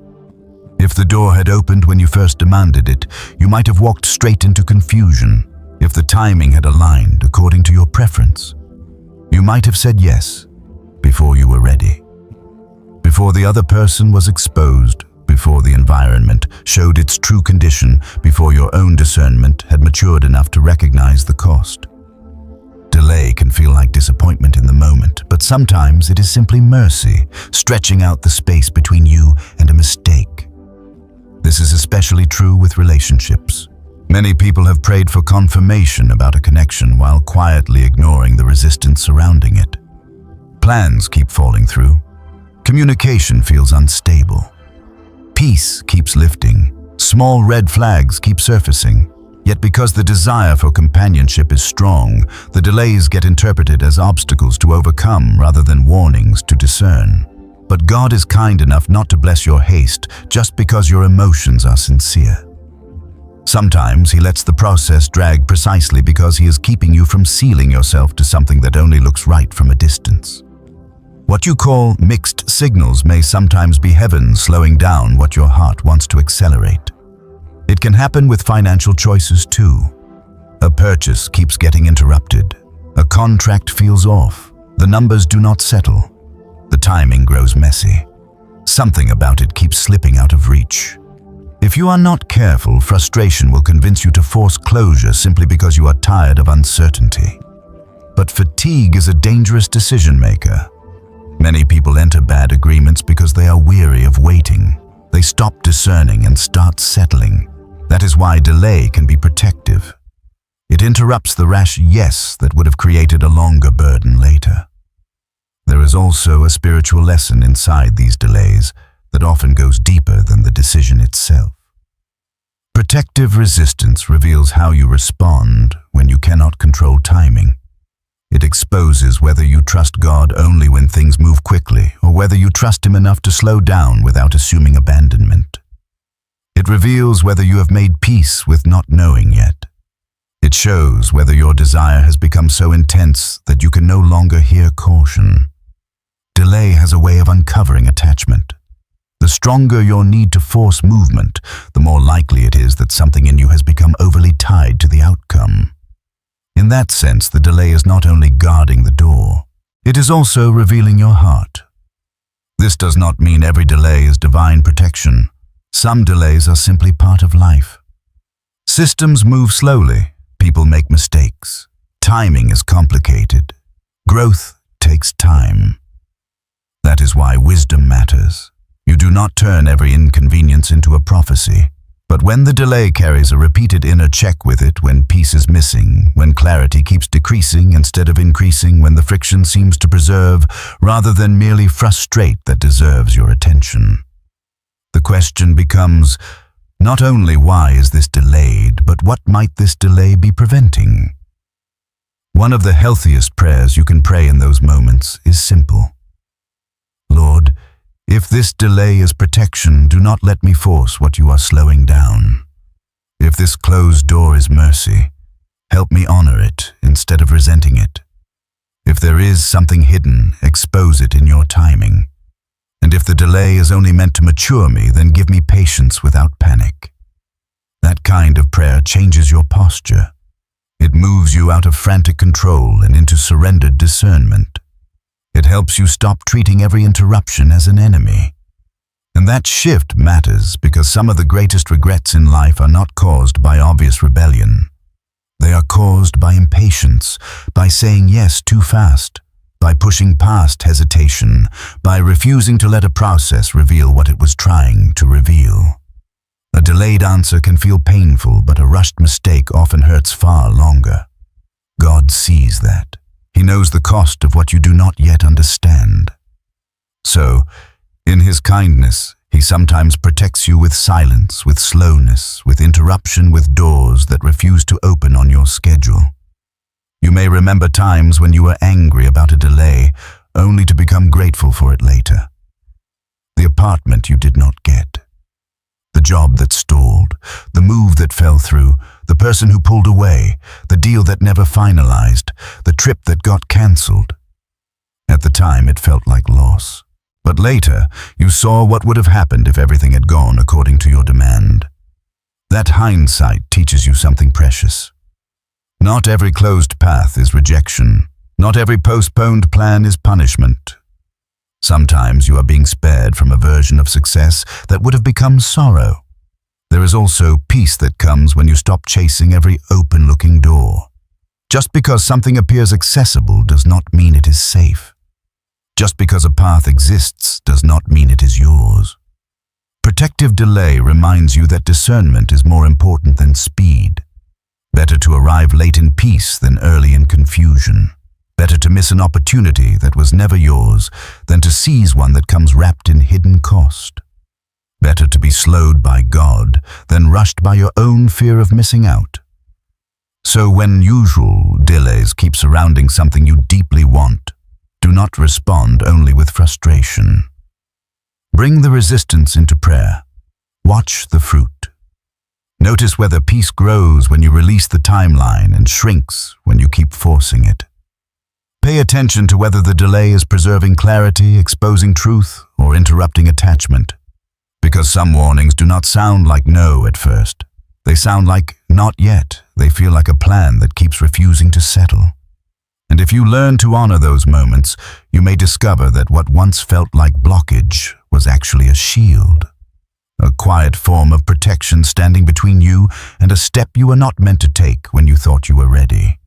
If the door had opened when you first demanded it, you might have walked straight into confusion. If the timing had aligned according to your preference, you might have said yes before you were ready. Before the other person was exposed, before the environment showed its true condition, before your own discernment had matured enough to recognize the cost. Delay can feel like disappointment in the moment, but sometimes it is simply mercy, stretching out the space between you and a mistake. This is especially true with relationships. Many people have prayed for confirmation about a connection while quietly ignoring the resistance surrounding it. Plans keep falling through. Communication feels unstable. Peace keeps lifting. Small red flags keep surfacing. Yet because the desire for companionship is strong, the delays get interpreted as obstacles to overcome rather than warnings to discern. But God is kind enough not to bless your haste just because your emotions are sincere. Sometimes He lets the process drag precisely because He is keeping you from sealing yourself to something that only looks right from a distance. What you call mixed signals may sometimes be heaven slowing down what your heart wants to accelerate. It can happen with financial choices too. A purchase keeps getting interrupted. A contract feels off. The numbers do not settle. The timing grows messy. Something about it keeps slipping out of reach. If you are not careful, frustration will convince you to force closure simply because you are tired of uncertainty. But fatigue is a dangerous decision maker. Many people enter bad agreements because they are weary of waiting. They stop discerning and start settling. That is why delay can be protective. It interrupts the rash yes that would have created a longer burden later. There is also a spiritual lesson inside these delays that often goes deeper than the decision itself. Protective resistance reveals how you respond when you cannot control timing. It exposes whether you trust God only when things move quickly, or whether you trust Him enough to slow down without assuming abandonment. It reveals whether you have made peace with not knowing yet. It shows whether your desire has become so intense that you can no longer hear caution. Delay has a way of uncovering attachment. The stronger your need to force movement, the more likely it is that something in you has become overly tied to the outcome. In that sense, the delay is not only guarding the door, it is also revealing your heart. This does not mean every delay is divine protection. Some delays are simply part of life. Systems move slowly. People make mistakes. Timing is complicated. Growth takes time. That is why wisdom matters. You do not turn every inconvenience into a prophecy. But when the delay carries a repeated inner check with it, when peace is missing, when clarity keeps decreasing instead of increasing, when the friction seems to preserve rather than merely frustrate, that deserves your attention. The question becomes, not only why is this delayed, but what might this delay be preventing? One of the healthiest prayers you can pray in those moments is simple. Lord, if this delay is protection, do not let me force what you are slowing down. If this closed door is mercy, help me honor it instead of resenting it. If there is something hidden, expose it in your timing. And if the delay is only meant to mature me, then give me patience without panic. That kind of prayer changes your posture. It moves you out of frantic control and into surrendered discernment. It helps you stop treating every interruption as an enemy. And that shift matters because some of the greatest regrets in life are not caused by obvious rebellion. They are caused by impatience, by saying yes too fast, by pushing past hesitation, by refusing to let a process reveal what it was trying to reveal. A delayed answer can feel painful, but a rushed mistake often hurts far longer. God sees that. He knows the cost of what you do not yet understand. So, in His kindness, He sometimes protects you with silence, with slowness, with interruption, with doors that refuse to open on your schedule. You may remember times when you were angry about a delay, only to become grateful for it later. The apartment you did not get. The job that stalled, the move that fell through, the person who pulled away, the deal that never finalized, the trip that got cancelled. At the time, it felt like loss. But later, you saw what would have happened if everything had gone according to your demand. That hindsight teaches you something precious. Not every closed path is rejection. Not every postponed plan is punishment. Sometimes you are being spared from a version of success that would have become sorrow. There is also peace that comes when you stop chasing every open-looking door. Just because something appears accessible does not mean it is safe. Just because a path exists does not mean it is yours. Protective delay reminds you that discernment is more important than speed. Better to arrive late in peace than early in confusion. Better to miss an opportunity that was never yours than to seize one that comes wrapped in hidden cost. Better to be slowed by God than rushed by your own fear of missing out. So when usual delays keep surrounding something you deeply want, do not respond only with frustration. Bring the resistance into prayer. Watch the fruit. Notice whether peace grows when you release the timeline and shrinks when you keep forcing it. Pay attention to whether the delay is preserving clarity, exposing truth, or interrupting attachment. Because some warnings do not sound like no at first. They sound like not yet. They feel like a plan that keeps refusing to settle. And if you learn to honor those moments, you may discover that what once felt like blockage was actually a shield. A quiet form of protection standing between you and a step you were not meant to take when you thought you were ready.